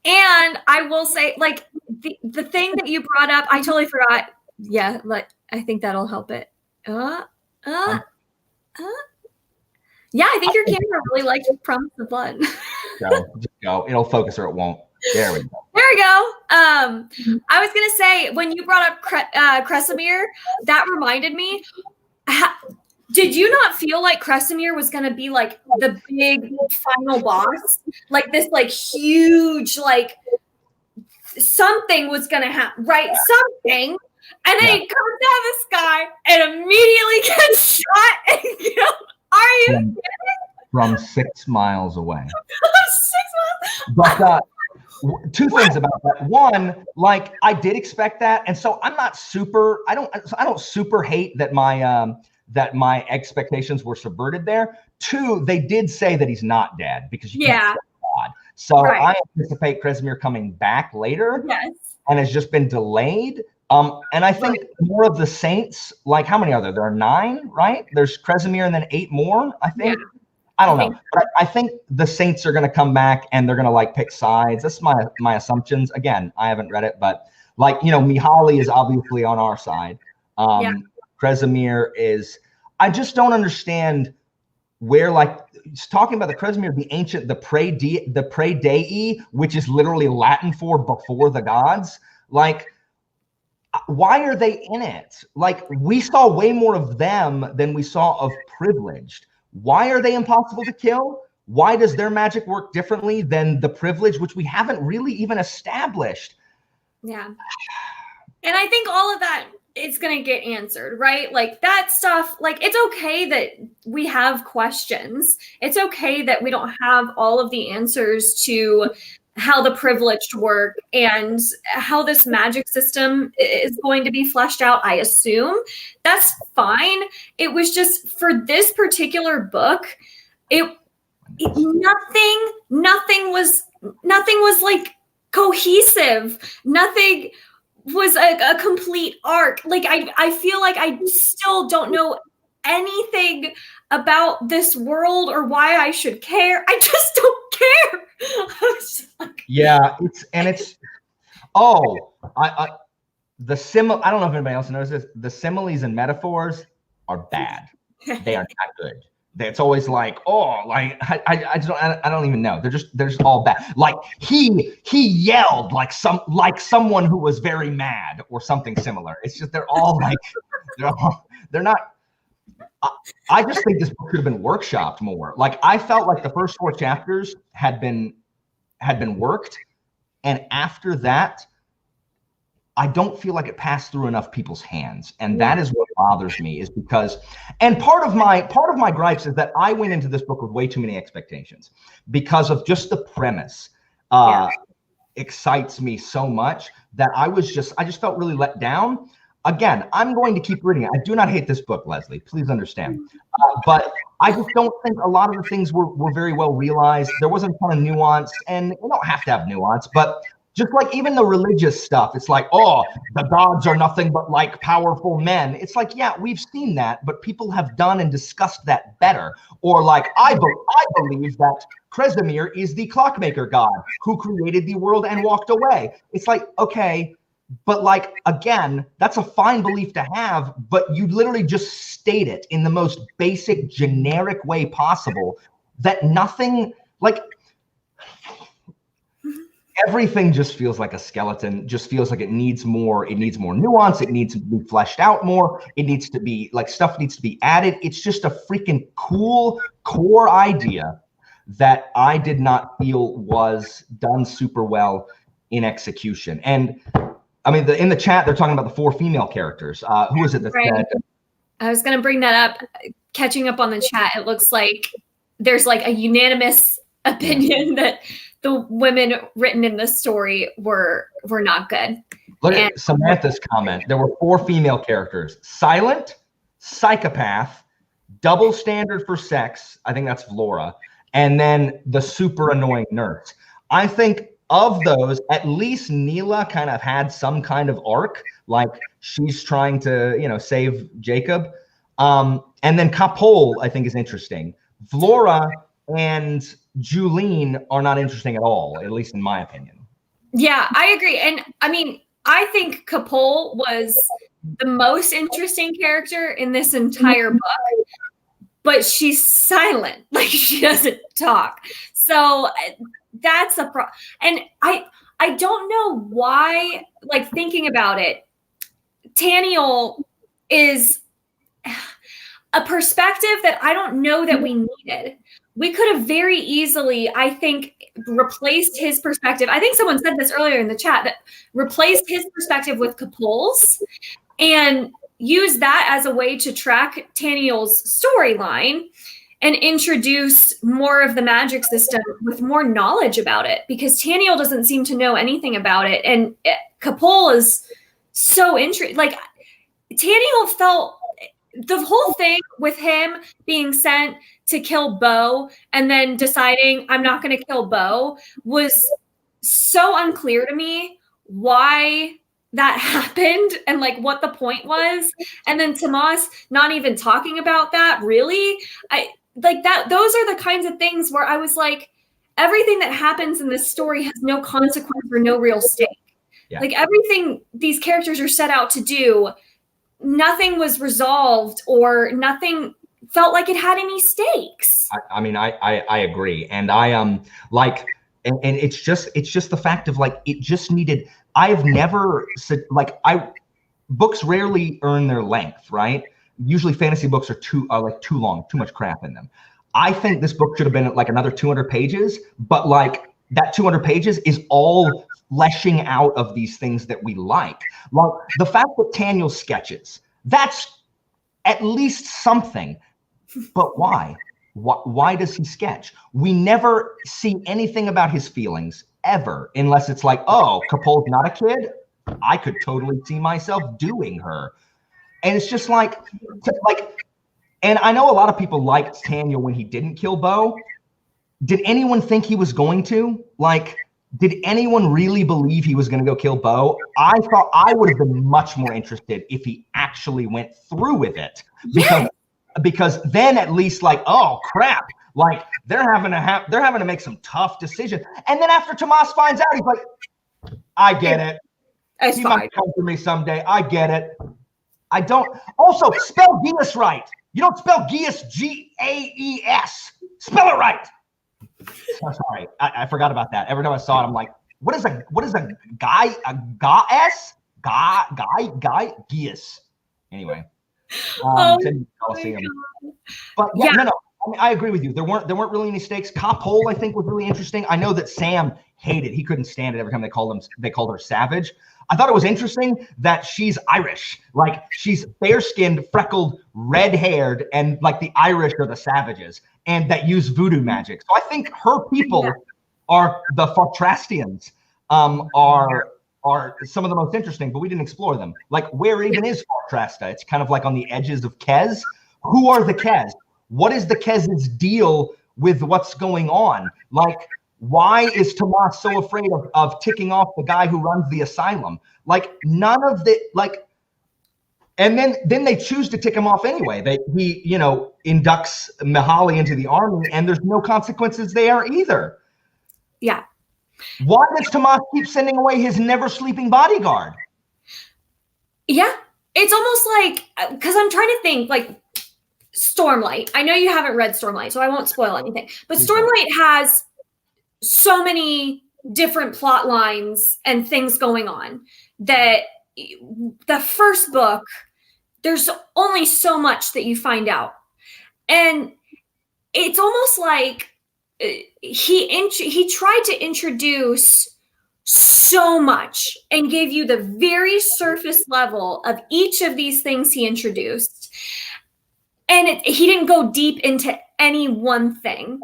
And I will say, like, the thing that you brought up, I totally forgot. Yeah, like, I think that'll help it. Uh, uh, uh. Yeah, I think your camera really likes Promise of Blood. Just go. It'll focus or it won't. There we go. There we go. I was gonna say, when you brought up Kresimir, that reminded me. Did you not feel like Kresimir was gonna be like the big final boss, like this, like huge, like something was gonna happen, right? Something, and then he comes out of the sky and immediately gets shot and killed. Are you kidding? From 6 miles away. 6 miles. But two things about that. One, like I did expect that, and so I'm not super. I don't super hate that my expectations were subverted there. Two, they did say that he's not dead because you can't say God. So I anticipate Kresimir coming back later. Yes. And has just been delayed. And I think more of the saints, like how many are there? There are 9, right? There's Kresimir and then 8 more, I think. Yeah. I don't know. But I think the saints are going to come back and they're going to like pick sides. That's my assumptions. Again, I haven't read it, but like, you know, Mihaly is obviously on our side. Kresimir is, I just don't understand where, like, he's talking about the Kresimir, the ancient, the pre dei, which is literally Latin for before the gods. Like, why are they in it? Like, we saw way more of them than we saw of privileged. Why are they impossible to kill? Why does their magic work differently than the privileged, which we haven't really even established? Yeah. And I think all of that is going to get answered, right? Like that stuff, like it's okay that we have questions. It's okay that we don't have all of the answers to how the privileged work and how this magic system is going to be fleshed out, I assume. That's fine. It was just for this particular book, nothing was like cohesive. Nothing was a complete arc. Like I feel like I still don't know anything about this world or why I should care. I just don't care. Yeah, I don't know if anybody else knows this. The similes and metaphors are bad. They are not good. It's always like, oh, like I don't even know. They're just all bad. Like he yelled like someone who was very mad or something similar. It's just they're all like they're not. I just think this book could have been workshopped more. Like I felt like the first 4 chapters had been worked, and after that, I don't feel like it passed through enough people's hands, and that is what bothers me. Is because, and part of my gripes is that I went into this book with way too many expectations because of just the premise. Excites me so much that I just felt really let down. Again, I'm going to keep reading it. I do not hate this book, Leslie. Please understand. But I just don't think a lot of the things were very well realized. There wasn't a ton of nuance, and you don't have to have nuance, but just like even the religious stuff, it's like, oh, the gods are nothing but like powerful men. It's like, yeah, we've seen that, but people have done and discussed that better. Or like, I believe that Kresimir is the clockmaker god who created the world and walked away. It's like, okay, but like, again, that's a fine belief to have, but you literally just state it in the most basic, generic way possible that nothing, like, everything just feels like a skeleton, just feels like it needs more nuance. It needs to be fleshed out more. It needs to be like stuff needs to be added. It's just a freaking cool core idea that I did not feel was done super well in execution. And I mean, in the chat, they're talking about the 4 female characters. Who is it that said? I was going to bring that up. Catching up on the chat, it looks like there's like a unanimous opinion that the women written in this story were not good. Look at Samantha's comment. There were 4 female characters: silent, psychopath, double standard for sex. I think that's Flora, and then the super annoying nurse. I think of those, at least Neela kind of had some kind of arc, like she's trying to, save Jacob. And then Kapol, I think, is interesting. Flora and Julene are not interesting at all, at least in my opinion. Yeah, I agree. And I mean, I think Kapol was the most interesting character in this entire book, but she's silent. Like, she doesn't talk. So that's a problem. And I don't know why, like, thinking about it, Taniel is a perspective that I don't know that we needed. We could have very easily, I think, replaced his perspective. I think someone said this earlier in the chat, that replaced his perspective with Capul's and use that as a way to track Taniel's storyline and introduce more of the magic system with more knowledge about it, because Taniel doesn't seem to know anything about it. And Capul is so intrigued. Like, Taniel felt the whole thing with him being sent to kill Bo and then deciding I'm not going to kill Bo was so unclear to me why that happened and like what the point was. And then Tomas not even talking about that, really. I like that. Those are the kinds of things where I was like, everything that happens in this story has no consequence or no real stake. Yeah. Like, everything these characters are set out to do, nothing was resolved or nothing felt like it had any stakes. I mean, I agree. And I like, and it's just the fact of like, it just needed, I've never said, like, books rarely earn their length, right? Usually fantasy books are too long, too much crap in them. I think this book should have been like another 200 pages, but like that 200 pages is all fleshing out of these things that we like. Like the fact that Taniel sketches, that's at least something, but why? Why does he sketch? We never see anything about his feelings ever, unless it's like, oh, Capul's not a kid. I could totally see myself doing her. And it's just like, and I know a lot of people liked Taniel when he didn't kill Bo. Did anyone think he was going to? Like, did anyone really believe he was going to go kill Bo? I thought I would have been much more interested if he actually went through with it, because then at least like, oh crap, like they're having to make some tough decisions. And then after Tomas finds out, he's like, I get it. He might come for me someday. I get it. I don't. Also, spell Geas right. You don't spell Geas Gaes. Spell it right. I'm sorry, I forgot about that. Every time I saw it, I'm like, what is a guy? A goddess? Guy? Geas. Anyway. But yeah, no. I mean, I agree with you. There weren't really any stakes. Capul, I think, was really interesting. I know that Sam hated. He couldn't stand it every time they called her savage. I thought it was interesting that she's Irish. Like, she's fair-skinned, freckled, red-haired, and like the Irish are the savages, and that use voodoo magic. So I think her people are the Fortrastians, are some of the most interesting, but we didn't explore them. Like, where even is Fortrasta? It's kind of like on the edges of Kez. Who are the Kez? What is the Kez's deal with what's going on? Like, why is Tomas so afraid of ticking off the guy who runs the asylum? Like, none of the, like, and then they choose to tick him off anyway. He inducts Mihaly into the army, and there's no consequences there either. Yeah. Why does Tomas keep sending away his never sleeping bodyguard? Yeah. It's almost like, because I'm trying to think, like, Stormlight. I know you haven't read Stormlight, so I won't spoil anything. But Stormlight has so many different plot lines and things going on that the first book, there's only so much that you find out. And it's almost like he tried to introduce so much and gave you the very surface level of each of these things he introduced. And he didn't go deep into any one thing.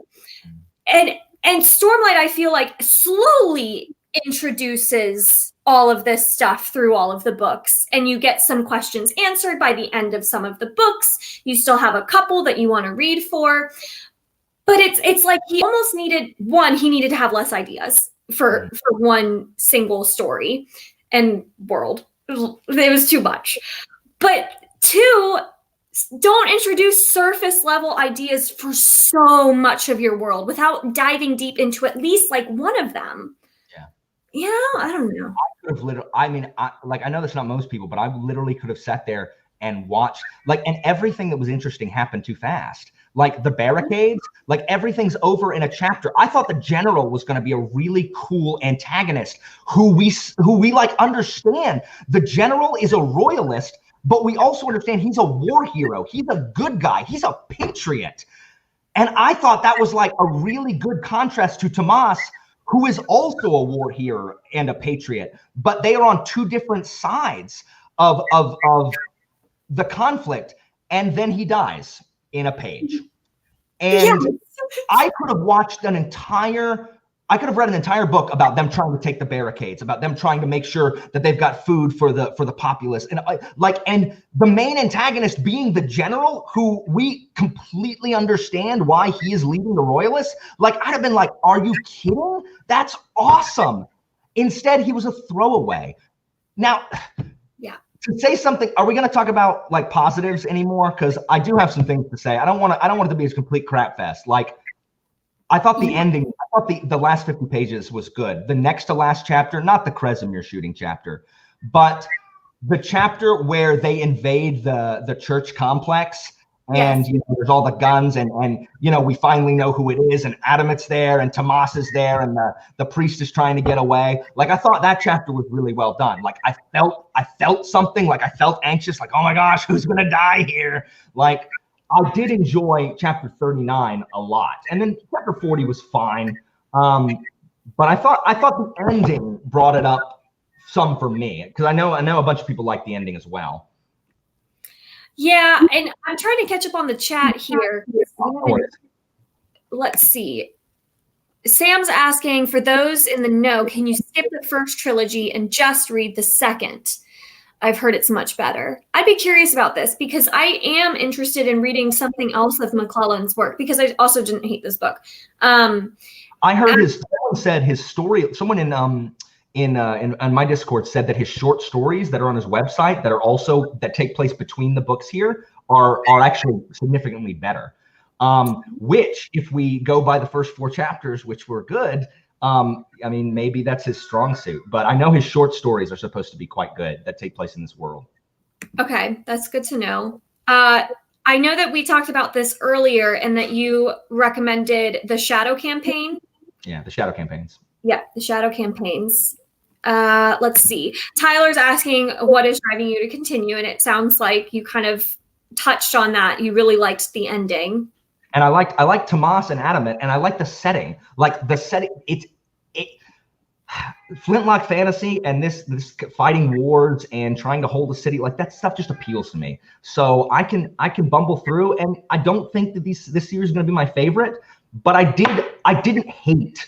And Stormlight, I feel like, slowly introduces all of this stuff through all of the books. And you get some questions answered by the end of some of the books. You still have a couple that you want to read for. But it's like he almost needed to have less ideas for one single story and world. It was too much. But two, don't introduce surface level ideas for so much of your world without diving deep into at least like one of them. Yeah, I don't know. Could have literally, I mean, I know that's not most people, but I literally could have sat there and watched, like, and everything that was interesting happened too fast. Like the barricades, like everything's over in a chapter. I thought the general was going to be a really cool antagonist who we like understand. The general is a royalist, but we also understand he's a war hero. He's a good guy. He's a patriot. And I thought that was like a really good contrast to Tomas, who is also a war hero and a patriot, but they are on two different sides of the conflict. And then he dies in a page. And yes. I could have read an entire book about them trying to take the barricades, about them trying to make sure that they've got food for the populace. And and the main antagonist being the general, who we completely understand why he is leading the royalists. Like, I'd have been like, are you kidding? That's awesome. Instead, he was a throwaway. Now, yeah. To say something, are we going to talk about like positives anymore? Because I do have some things to say. I don't want it to be a complete crap fest. Like, I thought the ending, I thought the last 50 pages was good. The next to last chapter, not the Kresimir shooting chapter, but the chapter where they invade the church complex, and yes. There's all the guns, and we finally know who it is, and Adamit's there, and Tomas is there, and the priest is trying to get away. Like, I thought that chapter was really well done. Like, I felt something, like I felt anxious, like, oh my gosh, who's gonna die here? Like, I did enjoy chapter 39 a lot, and then chapter 40 was fine. But I thought the ending brought it up some for me, because I know a bunch of people like the ending as well. Yeah, and I'm trying to catch up on the chat here. Let's see. Sam's asking, for those in the know, can you skip the first trilogy and just read the second? I've heard it's much better. I'd be curious about this, because I am interested in reading something else of McClellan's work, because I also didn't hate this book. I heard someone said his story, someone in my Discord said that his short stories that are on his website that take place between the books here are actually significantly better. Which, if we go by the first 4 chapters, which were good, I mean, maybe that's his strong suit, but I know his short stories are supposed to be quite good that take place in this world. Okay, that's good to know. I know that we talked about this earlier, and that you recommended the Shadow Campaign. Yeah, the Shadow Campaigns. Yeah, the Shadow Campaigns. Let's see. Tyler's asking, what is driving you to continue? And it sounds like you kind of touched on that. You really liked the ending. And I like Tomas and Adamant, and I like the setting. Like the setting, it Flintlock fantasy, and this fighting wars and trying to hold a city, like that stuff just appeals to me. So I can bumble through, and I don't think that this series is going to be my favorite, but I didn't hate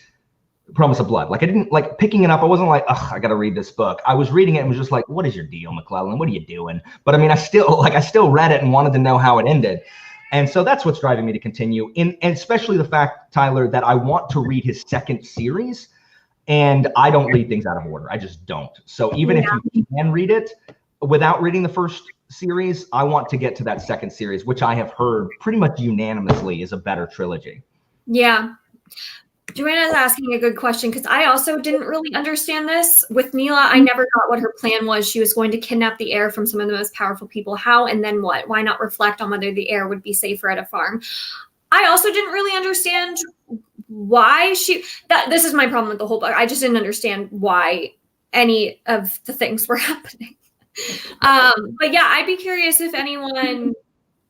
Promise of Blood. Like, I didn't like picking it up. I wasn't like, ugh, I got to read this book. I was reading it and was just like, what is your deal, McClellan? What are you doing? But I mean, I still read it and wanted to know how it ended. And so that's what's driving me to continue, and especially the fact, Tyler, that I want to read his second series, and I don't read things out of order. I just don't. So even if you can read it without reading the first series, I want to get to that second series, which I have heard pretty much unanimously is a better trilogy. Yeah. Joanna's asking a good question, because I also didn't really understand this. With Mila, I never got what her plan was. She was going to kidnap the heir from some of the most powerful people. How and then what? Why not reflect on whether the heir would be safer at a farm? I also didn't really understand why this is my problem with the whole book. I just didn't understand why any of the things were happening. But yeah, I'd be curious if anyone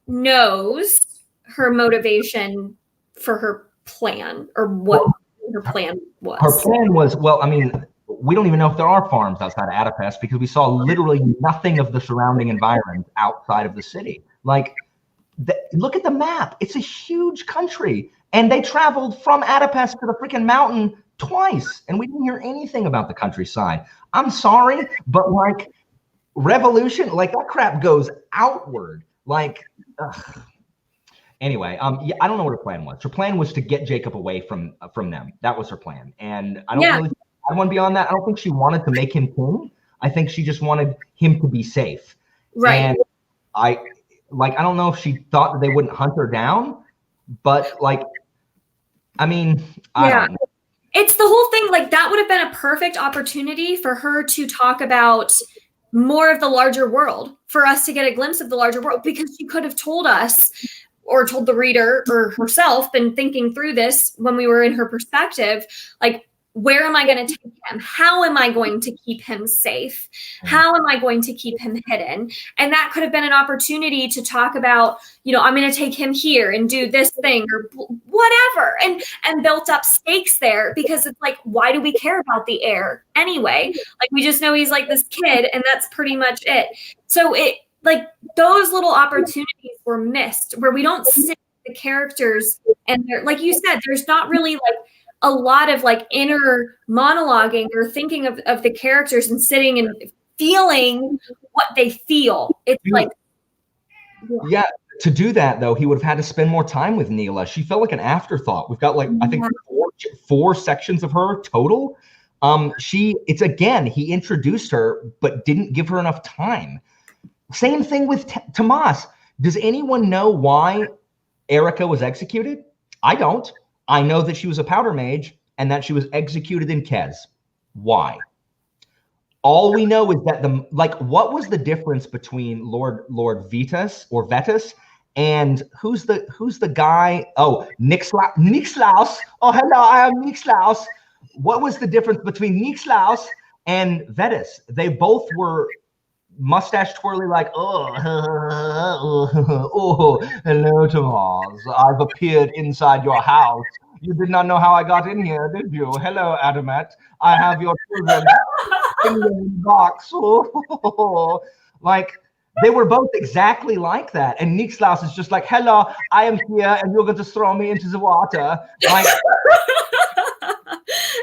knows her motivation for her plan, or what her plan was. Her plan was, well, I mean, we don't even know if there are farms outside of Adapest, because we saw literally nothing of the surrounding environment outside of the city. Like, look at the map. It's a huge country. And they traveled from Adapest to the freaking mountain twice, and we didn't hear anything about the countryside. I'm sorry, but like, revolution, like that crap goes outward. Like, ugh. Anyway, yeah, I don't know what her plan was. Her plan was to get Jacob away from them. That was her plan. And I don't want beyond that. I don't think she wanted to make him king. I think she just wanted him to be safe. Right. And I don't know if she thought that they wouldn't hunt her down, but like, I mean, I don't know. It's the whole thing think like that would have been a perfect opportunity for her to talk about more of the larger world, for us to get a glimpse of the larger world, because she could have told us, or told the reader or herself, been thinking through this when we were in her perspective, like, where am I going to take him? How am I going to keep him safe? How am I going to keep him hidden? And that could have been an opportunity to talk about, you know, I'm going to take him here and do this thing or whatever, and built up stakes there, because it's like, why do we care about the heir anyway? Like, we just know he's like this kid, and that's pretty much it. So it, like, those little opportunities were missed, where we don't sit with the characters, and they're, like you said, there's not really like a lot of like inner monologuing or thinking of the characters and sitting and feeling what they feel. It's like, yeah, to do that though, he would have had to spend more time with Neela. She felt like an afterthought. We've got like, I think four sections of her total. It's again, he introduced her, but didn't give her enough time. Same thing with Tomas. Does anyone know why Erica was executed? I don't. I know that she was a powder mage and that she was executed in Kez. Why? All we know is that what was the difference between Lord Vetus and who's the guy? Oh, Nixlaus. Oh, hello, I am Nixlaus. What was the difference between Nixlaus and Vetus? They both were mustache twirly, like, oh, hello, Tomas. I've appeared inside your house. You did not know how I got in here, did you? Hello, Adamet. I have your children in the box. Like, they were both exactly like that. And Nixlaus is just like, hello, I am here, and you're going to throw me into the water. Like,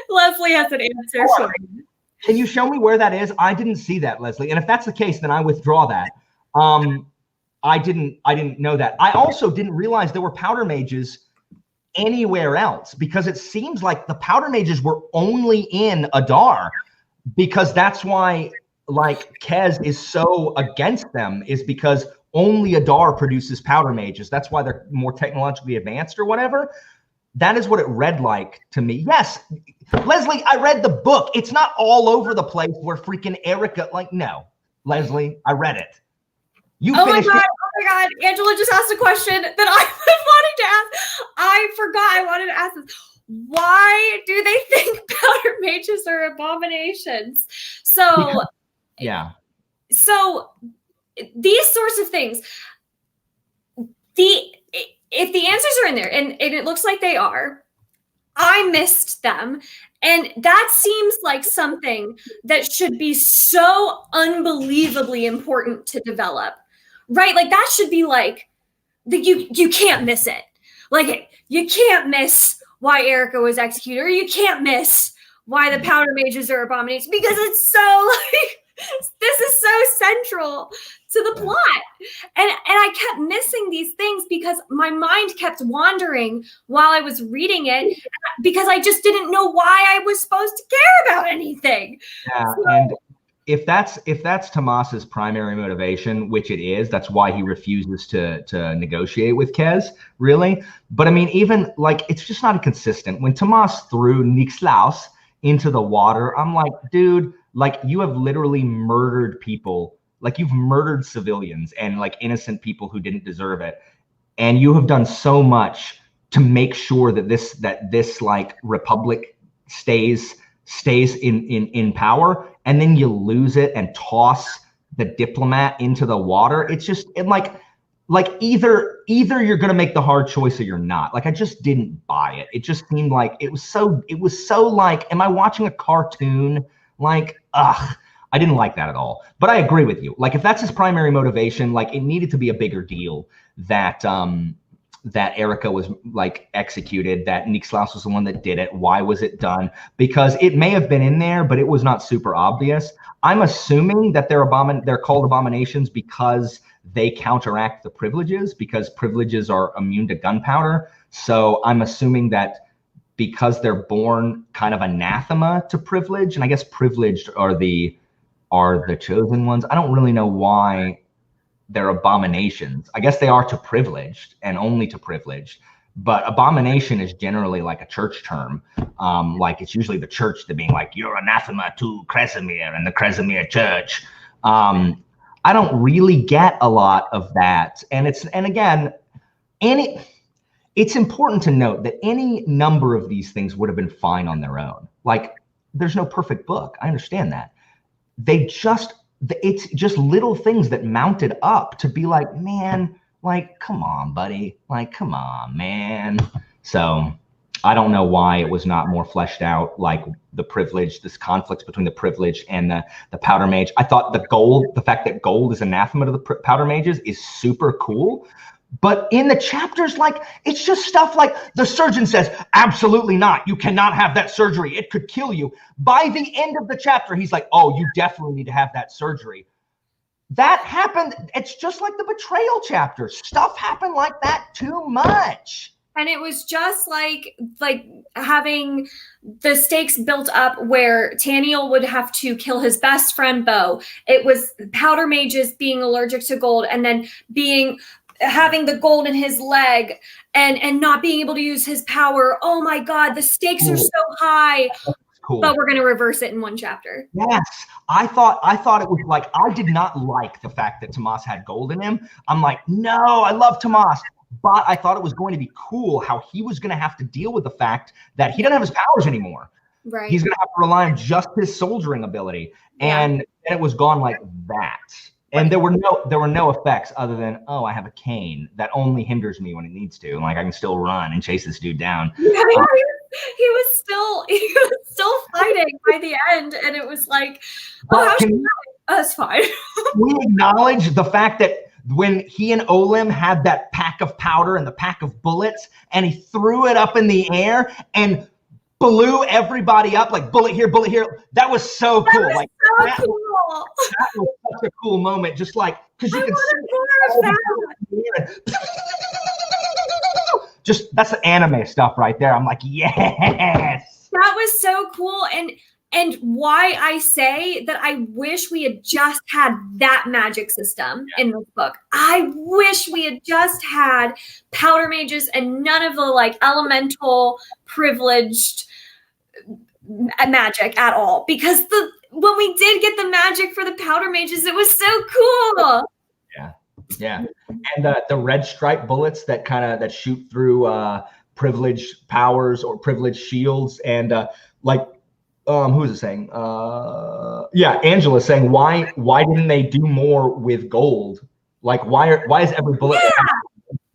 Leslie has an answer for you. Can you show me where that is? I didn't see that, Leslie. And if that's the case, then I withdraw that. I didn't know that. I also didn't realize there were powder mages anywhere else, because it seems like the powder mages were only in Adar, because that's why like Kez is so against them, is because only Adar produces powder mages. That's why they're more technologically advanced or whatever. That is what it read like to me. Yes, Leslie, I read the book. It's not all over the place where freaking Erica, like, no, Leslie, I read it. Oh my God, Angela just asked a question that I was wanting to ask. I forgot I wanted to ask this. Why do they think powder mages are abominations? So these sorts of things, if the answers are in there, and it looks like they are, I missed them. And that seems like something that should be so unbelievably important to develop, right? Like, that should be like, you can't miss it. Like, you can't miss why Erica was executed, or you can't miss why the powder mages are abominations, because it's so like, this is so central to the plot. And I kept missing these things because my mind kept wandering while I was reading it, because I just didn't know why I was supposed to care about anything. Yeah, so, and if that's Tomas's primary motivation, which it is, that's why he refuses to negotiate with Kez, really. But I mean, even like, it's just not consistent. When Tomas threw Nixlaus into the water, I'm like, dude, like, you have literally murdered people. Like, you've murdered civilians and like innocent people who didn't deserve it. And you have done so much to make sure that this like republic stays in power, and then you lose it and toss the diplomat into the water. It's just like either you're gonna make the hard choice or you're not. Like, I just didn't buy it. It just seemed like it was so like, am I watching a cartoon? Like, ugh, I didn't like that at all. But I agree with you. Like, if that's his primary motivation, like, it needed to be a bigger deal that that Erica was like executed, that Nixlaus was the one that did it. Why was it done? Because it may have been in there, but it was not super obvious. I'm assuming that they're called abominations because they counteract the privileges, because privileges are immune to gunpowder. So I'm assuming that because they're born kind of anathema to privilege, and I guess privileged are the chosen ones. I don't really know why they're abominations. I guess they are to privileged and only to privileged, but abomination is generally like a church term. Like it's usually the church that being like, you're anathema to Kresimir and the Kresimir church. I don't really get a lot of that. And again, it's important to note that any number of these things would have been fine on their own. Like there's no perfect book. I understand that. It's just little things that mounted up to be like, man, like, come on, buddy. Like, come on, man. So I don't know why it was not more fleshed out, like the privilege, this conflict between the privilege and the powder mage. I thought the fact that gold is anathema to the powder mages is super cool. But in the chapters, like, it's just stuff like the surgeon says, absolutely not. You cannot have that surgery. It could kill you. By the end of the chapter, he's like, oh, you definitely need to have that surgery. That happened. It's just like the betrayal chapter. Stuff happened like that too much. And it was just like having the stakes built up where Taniel would have to kill his best friend, Bo. It was powder mages being allergic to gold and then having the gold in his leg and not being able to use his power. Oh my God, the stakes are so high. Cool. But we're going to reverse it in one chapter. Yes. I thought it was like, I did not like the fact that Tomas had gold in him. I'm like, no, I love Tomas. But I thought it was going to be cool how he was going to have to deal with the fact that he doesn't have his powers anymore. Right. He's going to have to rely on just his soldiering ability. And it was gone like that. And there were no effects other than, oh, I have a cane that only hinders me when it needs to. Like I can still run and chase this dude down. Yeah, he was still fighting by the end, and it was like, oh, that's fine. We acknowledge the fact that when he and Olim had that pack of powder and the pack of bullets, and he threw it up in the air and blew everybody up, like bullet here, that was so cool. That was such a cool moment, just like because you can see just that's the anime stuff right there. I'm like, yes, that was so cool. And why I say that I wish we had just had that magic system in this book. I wish we had just had powder mages and none of the like elemental privileged magic at all, because when we did get the magic for the powder mages, it was so cool. Yeah. And the red stripe bullets that shoot through privileged powers or privileged shields, and who is it saying? Angela's saying why didn't they do more with gold? Like why is every bullet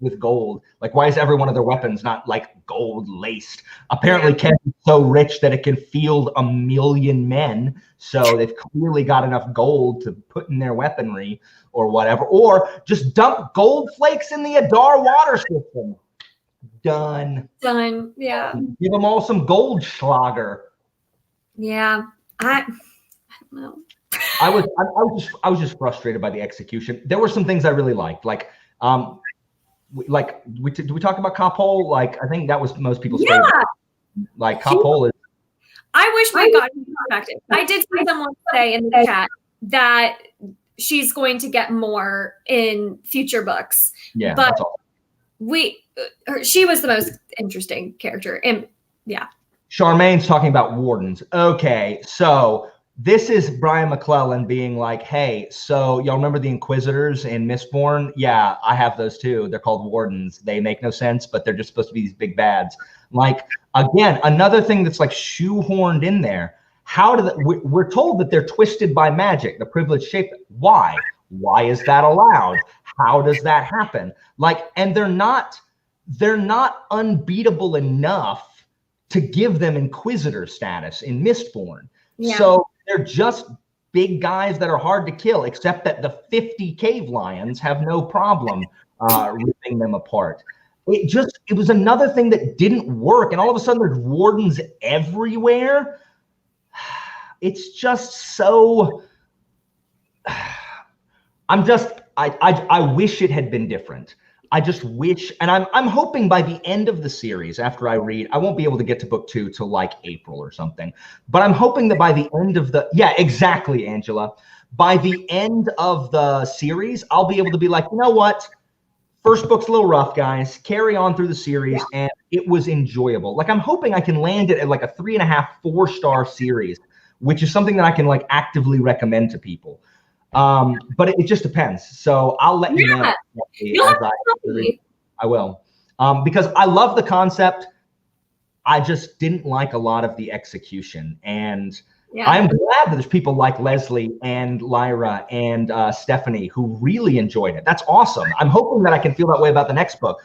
with gold? Like why is every one of their weapons not like gold laced? Apparently Kent is so rich that it can field 1 million men, so they've clearly got enough gold to put in their weaponry or whatever, or just dump gold flakes in the Adar water system. Done. Yeah, give them all some gold schlager. Yeah, I don't know. I was just frustrated by the execution. There were some things I really liked, did we talk about Copole? Like I think that was most people's favorite. Like Copole is. I wish we got perspective. I did see someone say in the chat that she's going to get more in future books. Yeah, but that's all. She was the most interesting character, and Charmaine's talking about wardens. Okay, so this is Brian McClellan being like, hey, so y'all remember the Inquisitors in Mistborn? Yeah, I have those too. They're called wardens. They make no sense, but they're just supposed to be these big bads. Like, again, another thing that's like shoehorned in there. We're told that they're twisted by magic, the privileged shape. Why? Why is that allowed? How does that happen? Like, and they're not unbeatable enough to give them Inquisitor status in Mistborn. Yeah. So they're just big guys that are hard to kill, except that the 50 cave lions have no problem ripping them apart. It was another thing that didn't work. And all of a sudden there's wardens everywhere. It's just so, I wish it had been different. I just wish, and I'm hoping by the end of the series, after I read, I won't be able to get to book 2 till like April or something, but I'm hoping that by the end of exactly, Angela. By the end of the series, I'll be able to be like, you know what? first book's a little rough, guys. Carry on through the series, and it was enjoyable. Like, I'm hoping I can land it at like a 3.5, 4-star series, which is something that I can like actively recommend to people. But it just depends. So I'll let you know. I will. Because I love the concept. I just didn't like a lot of the execution. And I'm glad that there's people like Leslie and Lyra and Stephanie who really enjoyed it. That's awesome. I'm hoping that I can feel that way about the next book.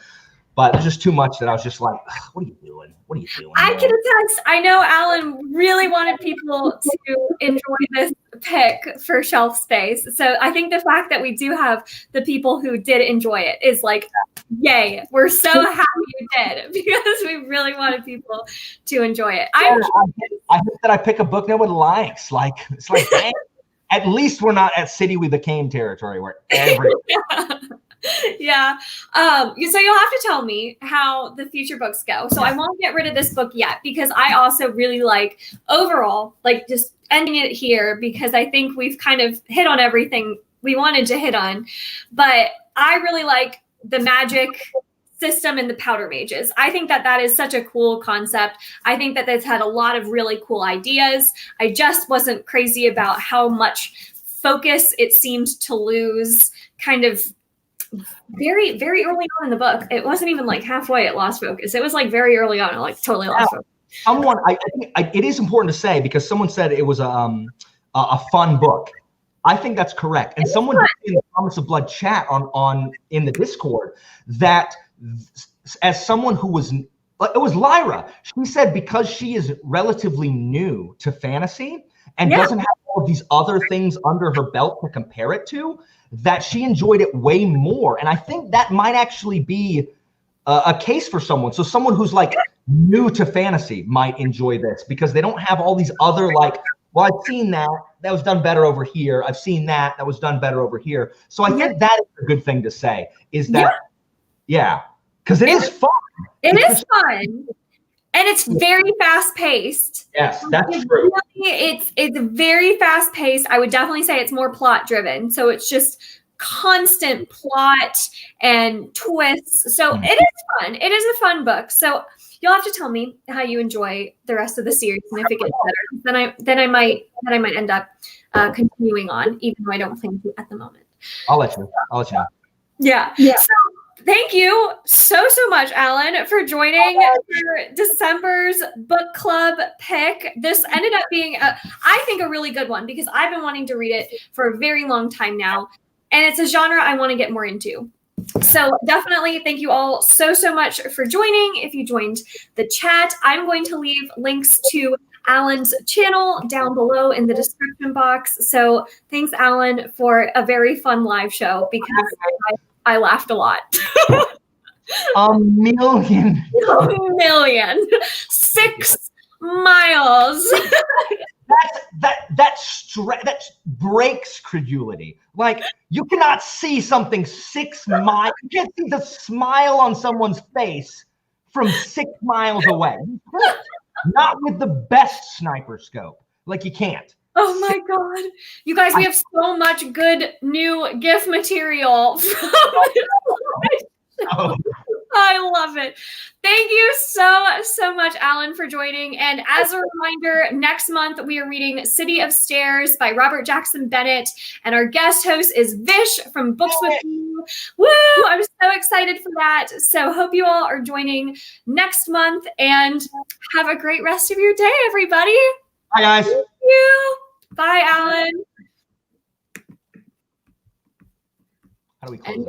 But there's just too much that I was just like, what are you doing? What are you doing? I can attest. I know Alan really wanted people to enjoy this pick for Shelf Space. So I think the fact that we do have the people who did enjoy it is like, yay. We're so happy you did because we really wanted people to enjoy it. I hope that I pick a book no one likes. Like, it's like, dang, at least we're not at City We Became territory where everyone. Yeah. So you'll have to tell me how the future books go. So I won't get rid of this book yet because I also really like overall, like just ending it here because I think we've kind of hit on everything we wanted to hit on. But I really like the magic system and the powder mages. I think that is such a cool concept. I think that that's had a lot of really cool ideas. I just wasn't crazy about how much focus it seemed to lose kind of very, very early on in the book. It wasn't even like halfway it lost focus. It was like very early on, like totally lost focus. It is important to say because someone said it was a fun book. I think that's correct. And someone in the Promise of Blood chat in the Discord that as someone who was, it was Lyra. She said because she is relatively new to fantasy and doesn't have all of these other things under her belt to compare it to, that she enjoyed it way more. And I think that might actually be a case for someone. So someone who's like new to fantasy might enjoy this because they don't have all these other like, well, I've seen that was done better over here. I've seen that was done better over here. So I think that is a good thing to say is that, because it is fun. It is fun. And it's very fast paced. Yes, that's true. It's very fast paced. I would definitely say it's more plot driven. So it's just constant plot and twists. So it is fun. It is a fun book. So you'll have to tell me how you enjoy the rest of the series, and if it gets better, then I might end up continuing on, even though I don't plan to at the moment. I'll let you know. Yeah. So thank you so much, Alan, for joining for December's book club pick. This ended up being, I think, a really good one because I've been wanting to read it for a very long time now, and it's a genre I want to get more into. So definitely thank you all so much for joining. If you joined the chat, I'm going to leave links to Alan's channel down below in the description box. So thanks, Alan, for a very fun live show because I laughed a lot. A million. 6 miles. That breaks credulity. Like, you cannot see something 6 miles. You can't see the smile on someone's face from 6 miles away. Not with the best sniper scope. Like, you can't. Oh my God. You guys, we have so much good new GIF material. I love it. Thank you so much, Alan, for joining. And as a reminder, next month we are reading City of Stairs by Robert Jackson Bennett. And our guest host is Vish from Books With You. Woo! I'm so excited for that. So hope you all are joining next month and have a great rest of your day, everybody. Bye, guys. Thank you. Bye, Alan. How do we close this?